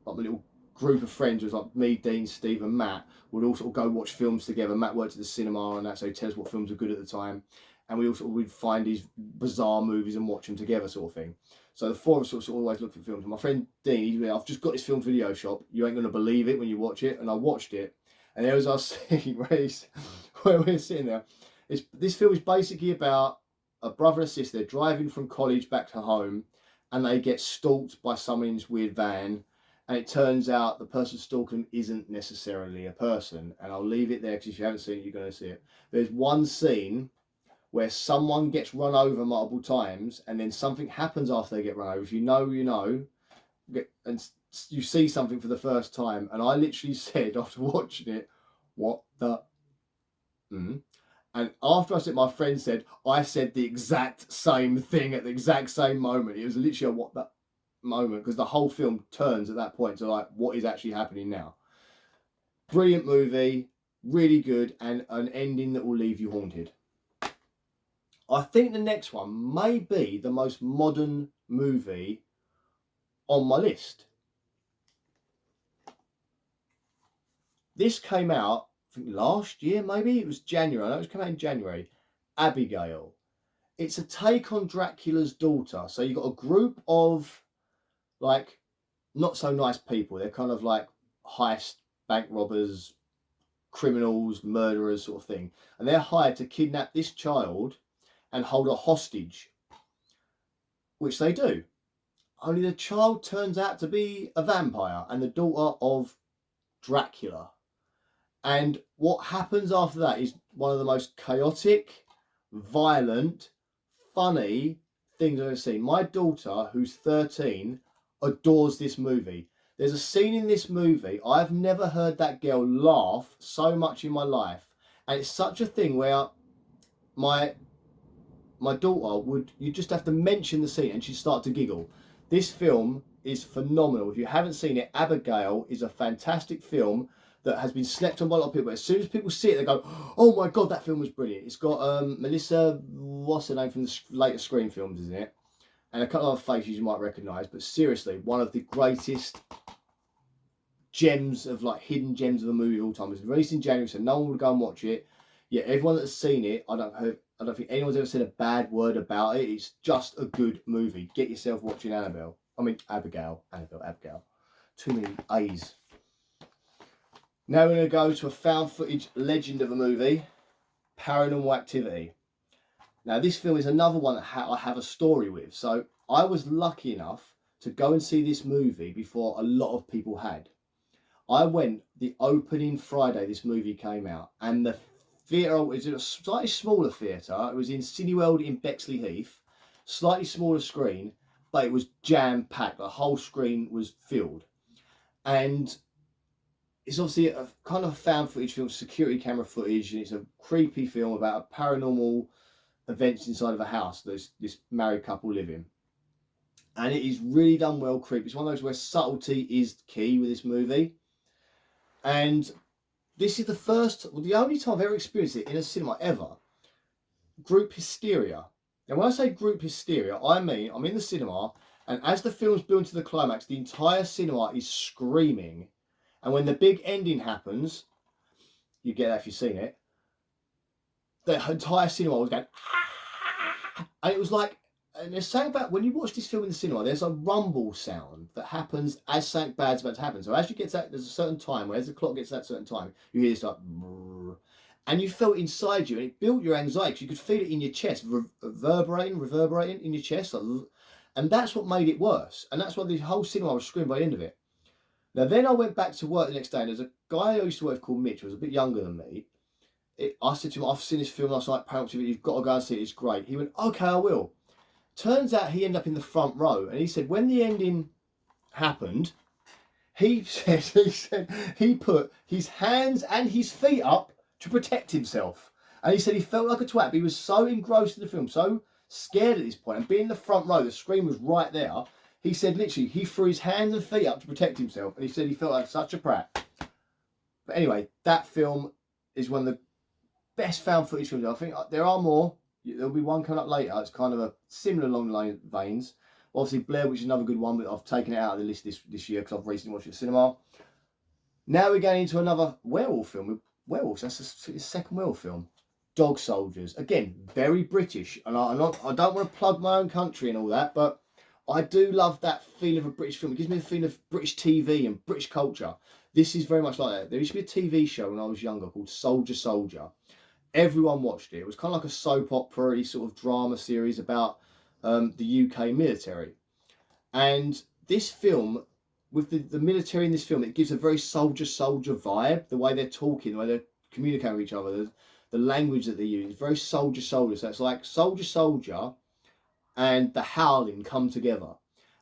my little group of friends. It was like me, Dean, Steve and Matt would all sort of go watch films together. Matt worked at the cinema and that, so he'd tell us what films were good at the time. And we also would find these bizarre movies and watch them together, sort of thing. So the four of us sort of always looked for films. And my friend Dean, he's like, I've just got this film video shop. You ain't going to believe it when you watch it. And I watched it. And there was our scene where we're sitting there. This film is basically about a brother and a sister driving from college back to home, and they get stalked by someone in this weird van. And it turns out the person stalking them isn't necessarily a person. And I'll leave it there because if you haven't seen it, you're going to see it. There's one scene where someone gets run over multiple times, and then something happens after they get run over. If you know, you know. And you see something for the first time, and I literally said after watching it, what the and after I said, my friend said, I said the exact same thing at the exact same moment. It was literally a what the moment, because the whole film turns at that point to like, what is actually happening now? Brilliant movie, really good, and an ending that will leave you haunted. I think the next one may be the most modern movie on my list. This came out, I think last year, maybe it was January. I know it came out in January. Abigail. It's a take on Dracula's daughter. So you've got a group of like not so nice people. They're kind of like heist, bank robbers, criminals, murderers sort of thing. And they're hired to kidnap this child and hold her hostage, which they do. only the child turns out to be a vampire and the daughter of Dracula. And what happens after that is one of the most chaotic, violent, funny things I've ever seen. My daughter, who's 13, adores this movie. There's a scene in this movie, I've never heard that girl laugh so much in my life. And it's such a thing where my daughter would, you just have to mention the scene and she'd start to giggle. This film is phenomenal. If you haven't seen it, Abigail is a fantastic film that has been slept on by a lot of people. But as soon as people see it, they go, oh my God, that film was brilliant. It's got Melissa, what's her name from the later Scream films, isn't it? And a couple of faces you might recognise. But seriously, one of the greatest gems of like hidden gems of a movie of all time. It was released in January, so no one would go and watch it. Yeah, everyone that's seen it, I don't think anyone's ever said a bad word about it. It's just a good movie. Get yourself watching Abigail. Abigail. Too many A's. Now we're going to go to a found footage legend of a movie, Paranormal Activity. Now this film is another one that I have a story with. So I was lucky enough to go and see this movie before a lot of people had. I went the opening Friday this movie came out, and the theatre was a slightly smaller theatre. It was in Cineworld in Bexleyheath, slightly smaller screen, but it was jam-packed. The whole screen was filled. And it's obviously a kind of found footage film, security camera footage, and it's a creepy film about a paranormal events inside of a house that this married couple live in. And it is really done well, creepy. It's one of those where subtlety is key with this movie. And this is the only time I've ever experienced it in a cinema ever. Group hysteria. And when I say group hysteria, I mean I'm in the cinema, and as the film's building to the climax, the entire cinema is screaming. And when the big ending happens, you get that if you've seen it, the entire cinema was going, ah! And it was like, and there's something about when you watch this film in the cinema, there's a rumble sound that happens as something bad's about to happen. So as you get to that, there's a certain time where as the clock gets to that certain time, you hear this like, and you felt inside you, and it built your anxiety because you could feel it in your chest, reverberating in your chest, and that's what made it worse. And that's why the whole cinema was screaming by the end of it. Now then I went back to work the next day, and there's a guy I used to work with called Mitch, who was a bit younger than me. I said to him, I've seen this film last night, Paranormal Activity, you've got to go and see it, it's great. He went, okay, I will. Turns out he ended up in the front row, and he said when the ending happened, he said he put his hands and his feet up to protect himself. And he said he felt like a twat, but he was so engrossed in the film, so scared at this point, and being in the front row, the screen was right there. He said literally he threw his hands and feet up to protect himself, and he said he felt like such a prat. But anyway, that film is one of the best found footage films. I think there are more. There'll be one coming up later. It's kind of a similar along veins. Obviously, Blair Witch is another good one, but I've taken it out of the list this year because I've recently watched it at cinema. Now we're going into another werewolf film with werewolves. That's the second werewolf film. Dog Soldiers. Again, very British. And I don't want to plug my own country and all that, but I do love that feeling of a British film. It gives me the feeling of British TV and British culture. This is very much like that. There used to be a TV show when I was younger called Soldier. Everyone watched it. It was kind of like a soap opera sort of drama series about the UK military. And this film, with the military in this film, it gives a very soldier vibe. The way they're talking, the way they're communicating with each other, the language that they use, very soldier. So it's like soldier and the Howling come together.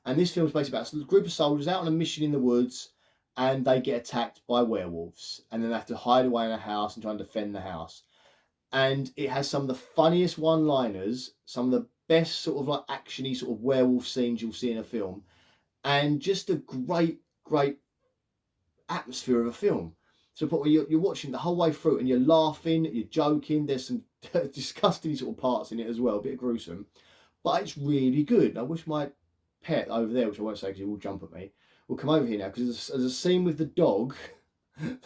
And this film is basically about a group of soldiers out on a mission in the woods, and they get attacked by werewolves, and then they have to hide away in a house and try and defend the house. And it has some of the funniest one-liners, some of the best sort of like actiony sort of werewolf scenes you'll see in a film, and just a great atmosphere of a film. So you're watching the whole way through and you're laughing, you're joking. There's some disgusting sort of parts in it as well, a bit gruesome, but it's really good. I wish my pet over there, which I won't say because he will jump at me, will come over here now, because there's a scene with the dog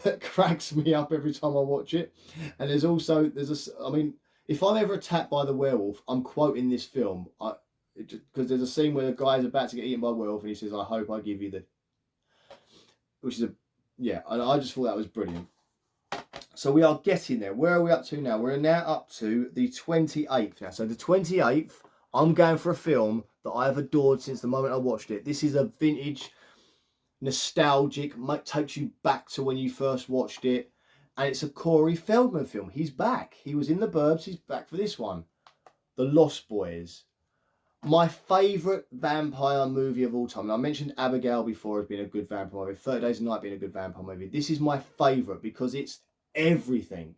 that cracks me up every time I watch it. And I mean, if I'm ever attacked by the werewolf, I'm quoting this film, because there's a scene where the guy's about to get eaten by a werewolf and he says, I hope I give you the, which is and I just thought that was brilliant. So we are getting there. Where are we up to now? We're now up to the 28th now. So the 28th I'm going for a film that I have adored since the moment I watched it. This is a vintage, nostalgic, takes you back to when you first watched it. And it's a Corey Feldman film. He's back. He was in The Burbs. He's back for this one. The Lost Boys. My favourite vampire movie of all time. And I mentioned Abigail before as being a good vampire movie. 30 Days a Night being a good vampire movie. This is my favourite because it's everything.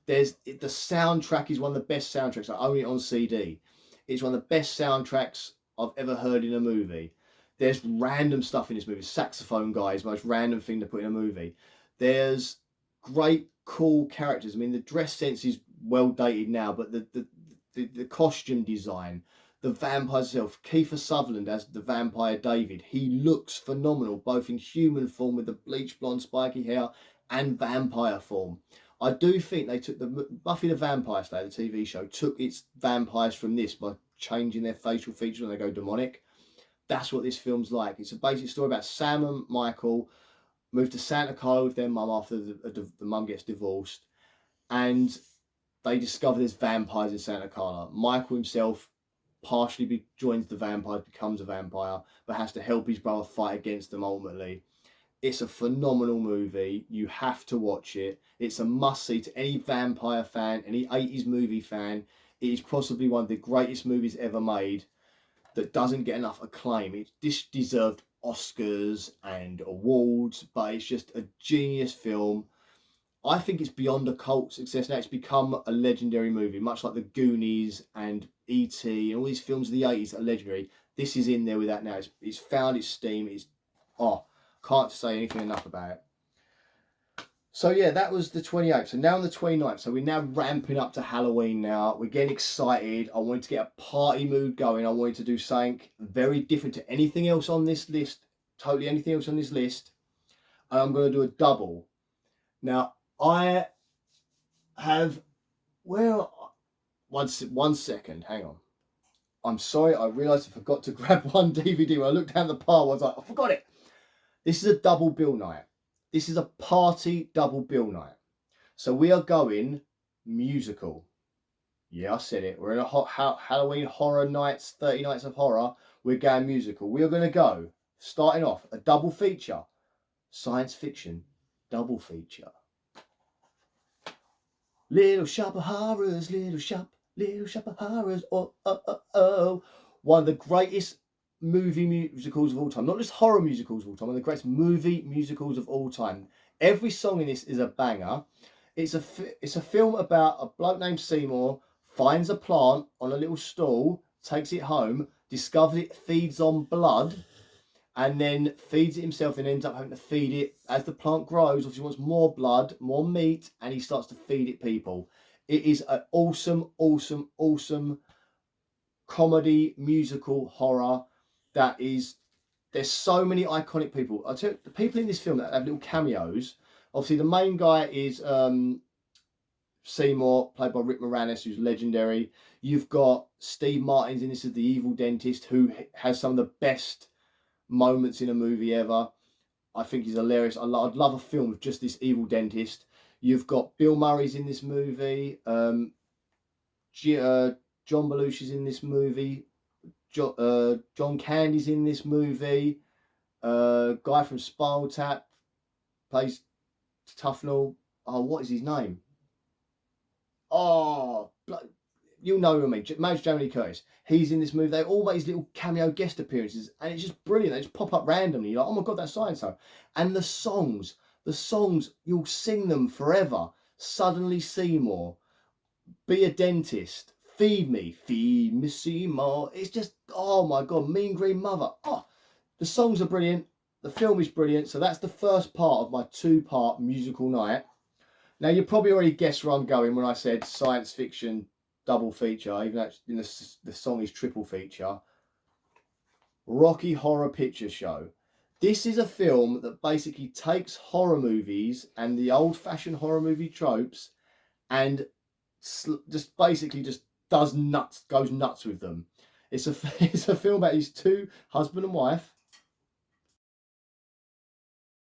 The soundtrack is one of the best soundtracks. I own it on CD. It's one of the best soundtracks I've ever heard in a movie. There's random stuff in this movie. Saxophone guy is the most random thing to put in a movie. There's great, cool characters. I mean, the dress sense is well dated now, but the costume design, the vampire itself, Kiefer Sutherland as the vampire David, he looks phenomenal, both in human form with the bleach blonde spiky hair and vampire form. I do think they took the Buffy the Vampire Slayer, the TV show, took its vampires from this by changing their facial features when they go demonic. That's what this film's like. It's a basic story about Sam and Michael move to Santa Carla with their mum after the mum gets divorced, and they discover there's vampires in Santa Carla. Michael himself partially joins the vampires, becomes a vampire, but has to help his brother fight against them ultimately. It's a phenomenal movie. You have to watch it. It's a must-see to any vampire fan, any 80s movie fan. It is possibly one of the greatest movies ever made that doesn't get enough acclaim. This deserved Oscars and awards, but it's just a genius film. I think it's beyond a cult success now. It's become a legendary movie, much like The Goonies and E.T. and all these films of the 80s that are legendary. This is in there with that now. It's found its steam. Can't say anything enough about it. So yeah, that was the 28th. So now on the 29th. So we're now ramping up to Halloween now. We're getting excited. I wanted to get a party mood going. I wanted to do something very different to anything else on this list. Totally anything else on this list. And I'm going to do a double. Now, I have... One second. Hang on. I'm sorry. I realised I forgot to grab one DVD. When I looked down the pile, I was like, I forgot it. This is a double bill night. This is a party double bill night. So we are going musical. Yeah, I said it. We're in a Halloween horror nights, 30 nights of horror. We're going musical. We are going to go, starting off, a double feature. Science fiction double feature. Little Shop of Horrors, Little Shop of Horrors. Oh, oh, oh, oh. One of the greatest movie musicals of all time, not just horror musicals of all time, one of the greatest movie musicals of all time. Every song in this is a banger. It's a film about a bloke named Seymour finds a plant on a little stall, takes it home, discovers it feeds on blood, and then feeds it himself and ends up having to feed it as the plant grows. Obviously, he wants more blood, more meat, and he starts to feed it people. It is an awesome, awesome, awesome comedy, musical, horror. There's so many iconic people. I'll tell you, the people in this film that have little cameos. Obviously, the main guy is Seymour, played by Rick Moranis, who's legendary. You've got Steve Martin's in this as the evil dentist, who has some of the best moments in a movie ever. I think he's hilarious. I'd love a film with just this evil dentist. You've got Bill Murray's in this movie. John Belushi's in this movie. John Candy's in this movie. Guy from Spinal Tap plays Tufnell. Oh, what is his name? Oh, you'll know who I mean. Major Jamie Lee Curtis. He's in this movie. They all make these little cameo guest appearances, and it's just brilliant. They just pop up randomly. You're like, oh my god, that's so-and-so. And the songs, you'll sing them forever. Suddenly Seymour, Be a Dentist, Feed Me Seymour. It's just, oh my god, Mean Green Mother. Oh, the songs are brilliant. The film is brilliant. So that's the first part of my two-part musical night. Now, you probably already guessed where I'm going when I said science fiction double feature, even though the song is triple feature. Rocky Horror Picture Show. This is a film that basically takes horror movies and the old-fashioned horror movie tropes and just goes nuts with them. It's a film about his two, husband and wife.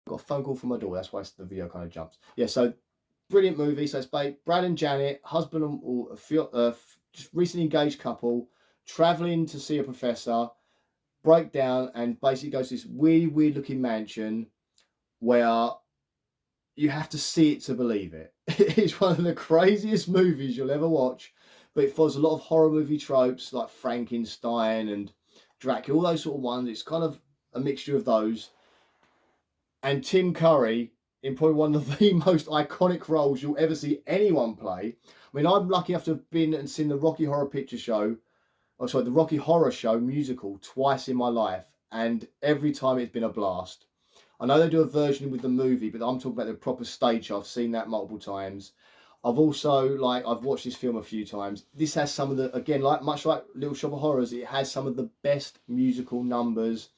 Got a phone call from my door, that's why the video kind of jumps. Yeah, so brilliant movie. So it's Brad and Janet, husband and just recently engaged couple, traveling to see a professor, break down, and basically goes to this weird, weird looking mansion where you have to see it to believe it. It's one of the craziest movies you'll ever watch, but it follows a lot of horror movie tropes like Frankenstein and Dracula, all those sort of ones. It's kind of a mixture of those. And Tim Curry in probably one of the most iconic roles you'll ever see anyone play. I mean, I'm lucky enough to have been and seen the Rocky Horror Picture Show, the Rocky Horror Show musical twice in my life, and every time it's been a blast. I know they do a version with the movie, but I'm talking about the proper stage show. I've seen that multiple times. I've also, I've watched this film a few times. This has some of the, again, much like Little Shop of Horrors, it has some of the best musical numbers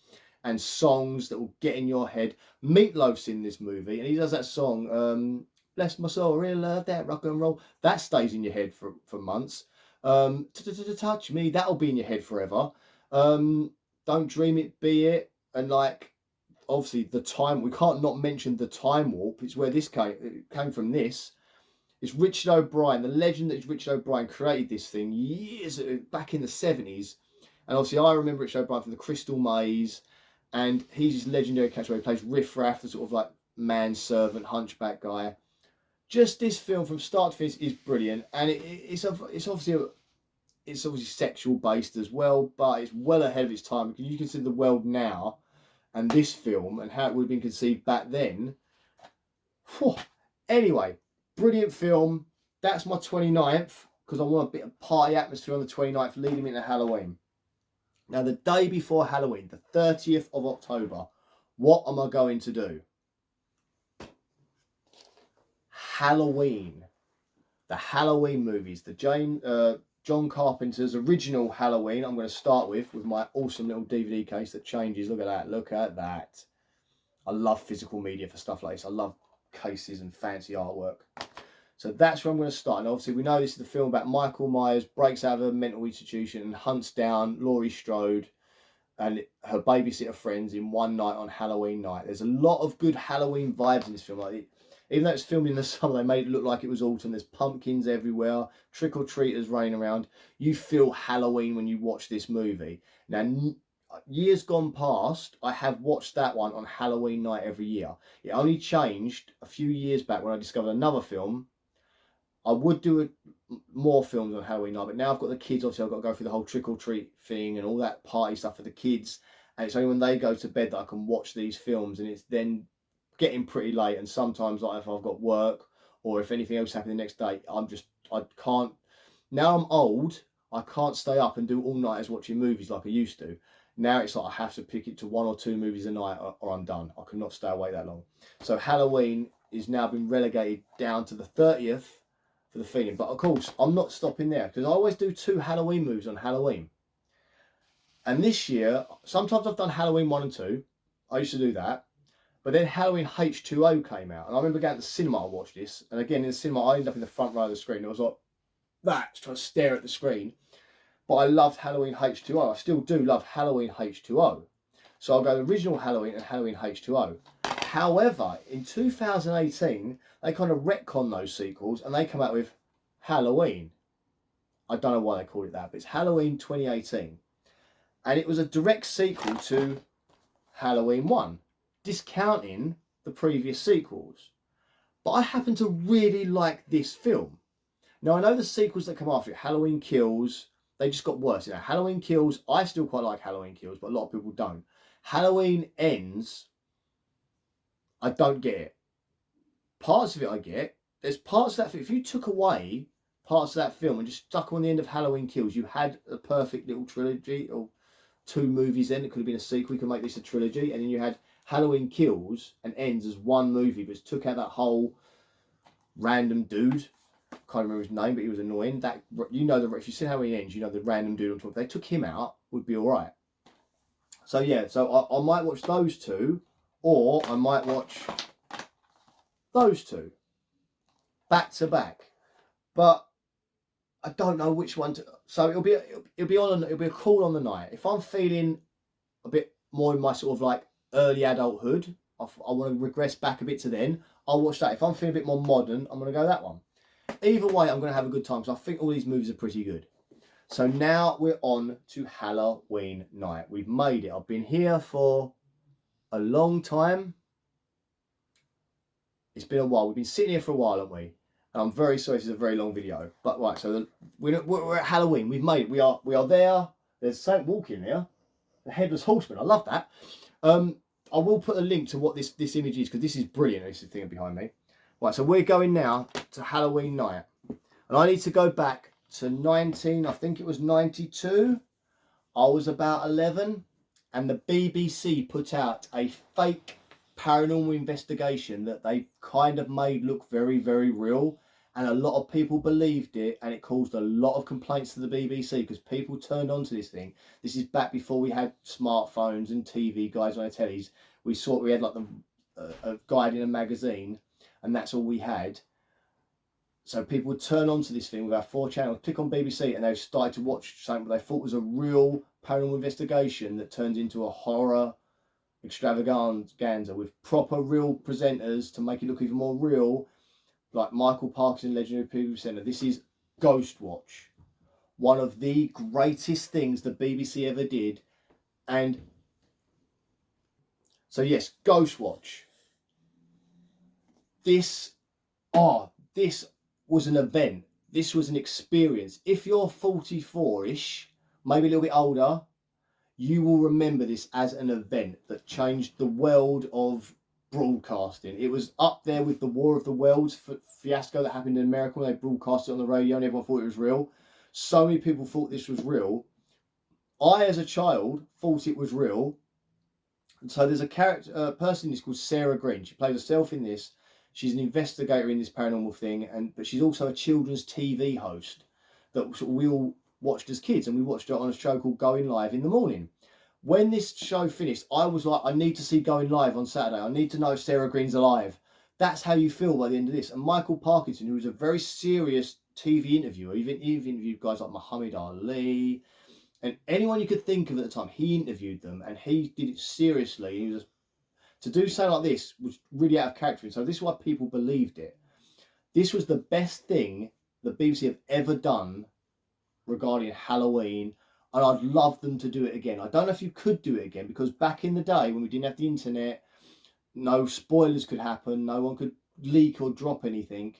and songs that will get in your head. Meatloaf's in this movie, and he does that song, Bless My Soul, Really Love That Rock and Roll. That stays in your head for months. Touch Me, that'll be in your head forever. Don't Dream It, Be It, and obviously the time, we can't not mention The Time Warp. It's where this came from. This it's Richard O'Brien, the legend that is Richard O'Brien, created this thing years back in the 70s. And obviously I remember Richard O'Brien from The Crystal Maze, and he's this legendary character where he plays Riff Raff, the sort of manservant hunchback guy. Just this film from start to finish is brilliant, and it's obviously sexual based as well, but it's well ahead of its time because you consider the world now and this film and how it would have been conceived back then. Whew. Anyway, brilliant film. That's my 29th because I want a bit of party atmosphere on the 29th leading me into Halloween. Now, the day before Halloween, the 30th of October, what am I going to do? Halloween. The Halloween movies. The John Carpenter's original Halloween. I'm going to start with my awesome little DVD case that changes. Look at that. Look at that. I love physical media for stuff like this. I love cases and fancy artwork. So that's where I'm going to start. And obviously we know this is the film about Michael Myers breaks out of a mental institution and hunts down Laurie Strode and her babysitter friends in one night on Halloween night. There's a lot of good Halloween vibes in this film. Even though it's filmed in the summer, they made it look like it was autumn. There's pumpkins everywhere, trick-or-treaters running around. You feel Halloween when you watch this movie. Now, years gone past, I have watched that one on Halloween night every year. It only changed a few years back when I discovered another film. I would do more films on Halloween night, but now I've got the kids. Obviously, I've got to go through the whole trick-or-treat thing and all that party stuff for the kids. And it's only when they go to bed that I can watch these films, and it's then getting pretty late. And sometimes, if I've got work or if anything else happened the next day, I can't. Now I'm old, I can't stay up and do all-nighters watching movies like I used to. Now it's I have to pick it to 1 or 2 movies a night or I'm done. I cannot stay awake that long. So Halloween is now been relegated down to the 30th for the feeling. But of course, I'm not stopping there because I always do 2 Halloween movies on Halloween. And this year, sometimes I've done Halloween 1 and 2. I used to do that. But then Halloween H2O came out. And I remember going to the cinema to watch this. And again, in the cinema, I ended up in the front row of the screen. I was like, that, trying to stare at the screen. But I loved Halloween H2O. I still do love Halloween H2O. So I'll go the original Halloween and Halloween H2O. However, in 2018, they kind of retcon those sequels and they come out with Halloween. I don't know why they called it that, but it's Halloween 2018. And it was a direct sequel to Halloween 1, discounting the previous sequels. But I happen to really like this film. Now, I know the sequels that come after it, Halloween Kills, they just got worse. Halloween Kills, I still quite like Halloween Kills, but a lot of people don't. Halloween Ends, I don't get it. Parts of it I get. There's parts of that film, if you took away parts of that film and just stuck on the end of Halloween Kills, you had a perfect little trilogy, or 2 movies then. It could have been a sequel, you could make this a trilogy, and then you had Halloween Kills and Ends as 1 movie, but took out that whole random dude. Can't remember his name, but he was annoying. That, you know, if you see Halloween Ends, you know the random dude I'm talking. If they took him out, would be all right. So yeah, so I might watch those 2, or I might watch those 2 back to back. But I don't know which one to. So it'll be a call on the night. If I'm feeling a bit more in my sort of early adulthood, I want to regress back a bit to then, I'll watch that. If I'm feeling a bit more modern, I'm going to go that one. Either way, I'm going to have a good time because I think all these movies are pretty good. So now we're on to Halloween night. We've made it. I've been here for a long time. It's been a while. We've been sitting here for a while, haven't we? And I'm very sorry, this is a very long video. But right, so we're at Halloween. We've made it. We are there. There's something walking here. The Headless Horseman. I love that. I will put a link to what this image is, because this is brilliant. This is the thing behind me. Right, so we're going now to Halloween night. And I need to go back to I think it was 92. I was about 11. And the BBC put out a fake paranormal investigation that they kind of made look very, very real. And a lot of people believed it, and it caused a lot of complaints to the BBC because people turned on to this thing. This is back before we had smartphones and TV guys on our tellies. We had like a guide in a magazine, and that's all we had. So people would turn on to this thing with our 4 channels, click on BBC, and they started to watch something they thought was a real paranormal investigation that turned into a horror extravaganza with proper real presenters to make it look even more real, like Michael Parkinson, legendary TV presenter. This is Ghostwatch, one of the greatest things the BBC ever did. And so yes, Ghostwatch. This was an event. This was an experience. If you're 44-ish, maybe a little bit older, you will remember this as an event that changed the world of broadcasting. It was up there with the War of the Worlds fiasco that happened in America when they broadcast it on the radio and everyone thought it was real. So many people thought this was real. I, as a child, thought it was real. And so there's a person in this called Sarah Green. She plays herself in this. She's an investigator in this paranormal thing, but she's also a children's TV host that we all watched as kids, and we watched it on a show called Going Live in the morning. When this show finished, I was like, I need to see Going Live on Saturday. I need to know if Sarah Green's alive. That's how you feel by the end of this. And Michael Parkinson, who was a very serious TV interviewer, even interviewed guys like Muhammad Ali and anyone you could think of at the time, he interviewed them, and he did it seriously. He was to do something like this was really out of character. So this is why people believed it. This was the best thing the BBC have ever done regarding Halloween, and I'd love them to do it again. I don't know if you could do it again, because back in the day when we didn't have the internet, no spoilers could happen, no one could leak or drop anything.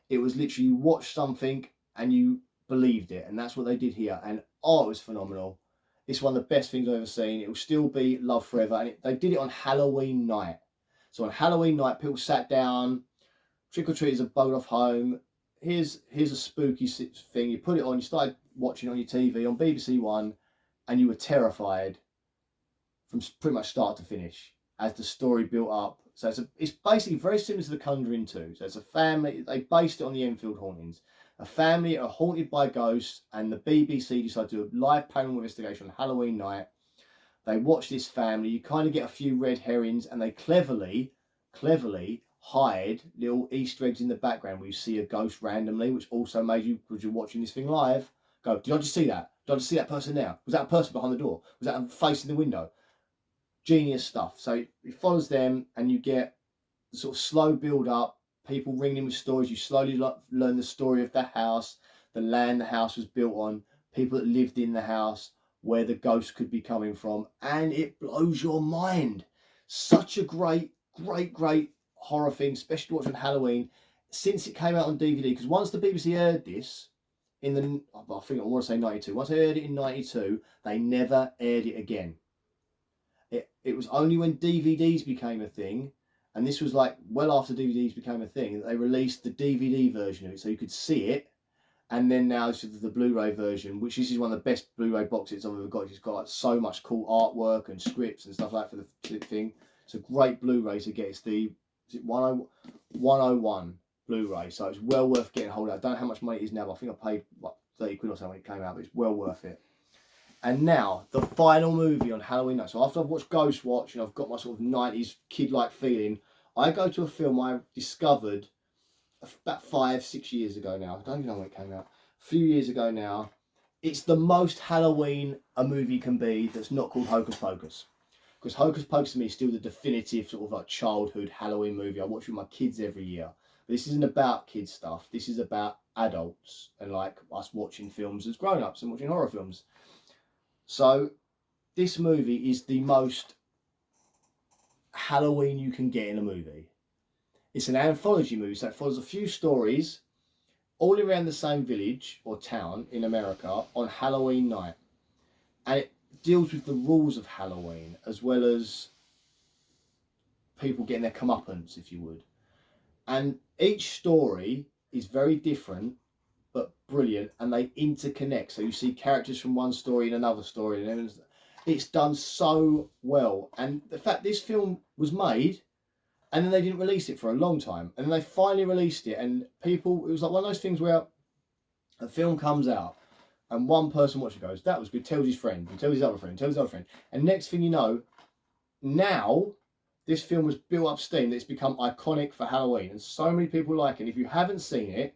It was literally you watched something and you believed it, and that's what they did here. And it was phenomenal. It's one of the best things I've ever seen. It will still be loved forever. And they did it on Halloween night. So on Halloween night, people sat down, trick-or-treaters are buggered off home. Here's a spooky thing. You put it on, you started watching on your TV on BBC One, and you were terrified from pretty much start to finish as the story built up. So it's basically very similar to The Conjuring 2. So it's a family. They based it on the Enfield hauntings. A family are haunted by ghosts, and the BBC decided to do a live paranormal investigation on Halloween night. They watch this family. You kind of get a few red herrings, and they cleverly hide little Easter eggs in the background where you see a ghost randomly, which also made you, because you're watching this thing live, go, did I just see that? Did I just see that person now? Was that a person behind the door? Was that a face in the window? Genius stuff. So it follows them, and you get the sort of slow build up, people ringing in with stories. You slowly learn the story of the house, the land the house was built on, people that lived in the house, where the ghost could be coming from, and it blows your mind. Such a great horror thing, especially to watch on Halloween, since it came out on DVD. Because once the BBC aired this in the, I think I want to say 92, once they aired it in 92, they never aired it again. It was only when DVDs became a thing, and this was like well after DVDs became a thing, that they released the DVD version of it, so you could see it. And then now it's the Blu-ray version, which this is one of the best Blu-ray box sets I've ever got. It's got like so much cool artwork and scripts and stuff like that for the thing. It's a great Blu-ray to get. It's the 101 Blu-ray, so it's well worth getting hold of. I don't know how much money it is now, but I think I paid what, 30 quid or something when it came out, but it's well worth it. And now, the final movie on Halloween night. So after I've watched Ghostwatch and I've got my sort of 90s kid-like feeling, I go to a film I discovered about 5-6 years ago now. I don't even know when it came out. A few years ago now. It's the most Halloween a movie can be that's not called Hocus Pocus. Because Hocus Pocus to me is still the definitive sort of like childhood Halloween movie. I watch with my kids every year. But this isn't about kids stuff. This is about adults and like us watching films as grown-ups and watching horror films. So this movie is the most Halloween you can get in a movie. It's an anthology movie, so it follows a few stories all around the same village or town in America on Halloween night. And it deals with the rules of Halloween as well as people getting their comeuppance, if you would. And each story is very different but brilliant, and they interconnect. So you see characters from one story in another story, and it's done so well. And the fact this film was made, and then they didn't release it for a long time, and then they finally released it, and people, it was like one of those things where a film comes out, and one person watches it goes, "That was good," tells his friend, and tells his other friend, tells his other friend, and next thing you know, now this film has built up steam that it's become iconic for Halloween, and so many people like it. If you haven't seen it,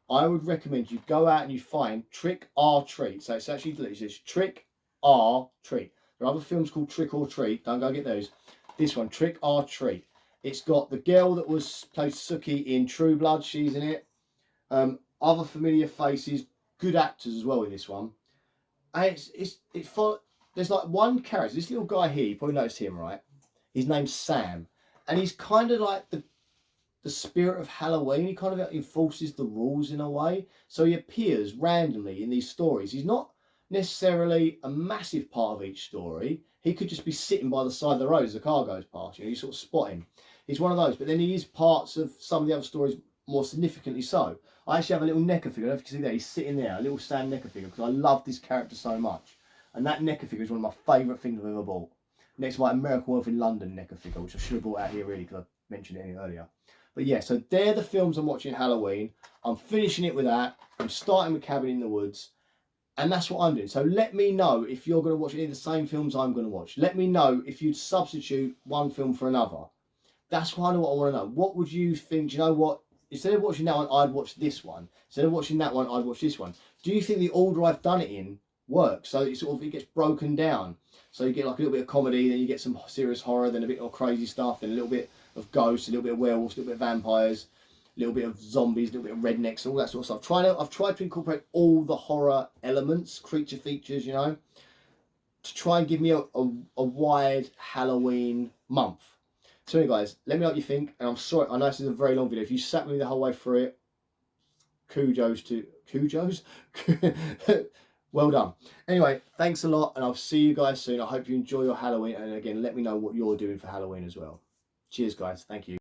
I would recommend you go out and you find Trick or Treat. So it's actually delicious. Trick or Treat. There are other films called Trick or Treat. Don't go get those. This one, Trick or Treat. It's got the girl that was played Sookie in True Blood. She's in it. Other familiar faces, good actors as well in this one. And there's like one character. This little guy here. You probably noticed him, right? His name's Sam, and he's kind of like the spirit of Halloween. He kind of enforces the rules in a way. So he appears randomly in these stories. He's not necessarily a massive part of each story. He could just be sitting by the side of the road as the car goes past. You sort of spot him. He's one of those. But then he is parts of some of the other stories more significantly so. I actually have a little NECA figure. I don't know if you can see that. He's sitting there, a little Sam NECA figure, because I love this character so much. And that NECA figure is one of my favourite things I've ever bought. Next to my American Wolf in London NECA figure, which I should have brought out here really because I mentioned it earlier. But yeah, so they're the films I'm watching Halloween. I'm finishing it with that. I'm starting with Cabin in the Woods. And that's what I'm doing. So let me know if you're going to watch any of the same films I'm going to watch. Let me know if you'd substitute one film for another. That's kind of what I want to know. What would you think? Do you know what? Instead of watching that one, I'd watch this one. Instead of watching that one, I'd watch this one. Do you think the order I've done it in works? So it gets broken down. So you get like a little bit of comedy, then you get some serious horror, then a bit of crazy stuff, then a little bit of ghosts, a little bit of werewolves, a little bit of vampires, a little bit of zombies, a little bit of rednecks, all that sort of stuff. I've tried to incorporate all the horror elements, creature features, to try and give me a wide Halloween month. So anyway, guys, let me know what you think. And I'm sorry, I know this is a very long video. If you sat with me the whole way through it, kudos? Well done. Anyway, thanks a lot, and I'll see you guys soon. I hope you enjoy your Halloween. And again, let me know what you're doing for Halloween as well. Cheers, guys. Thank you.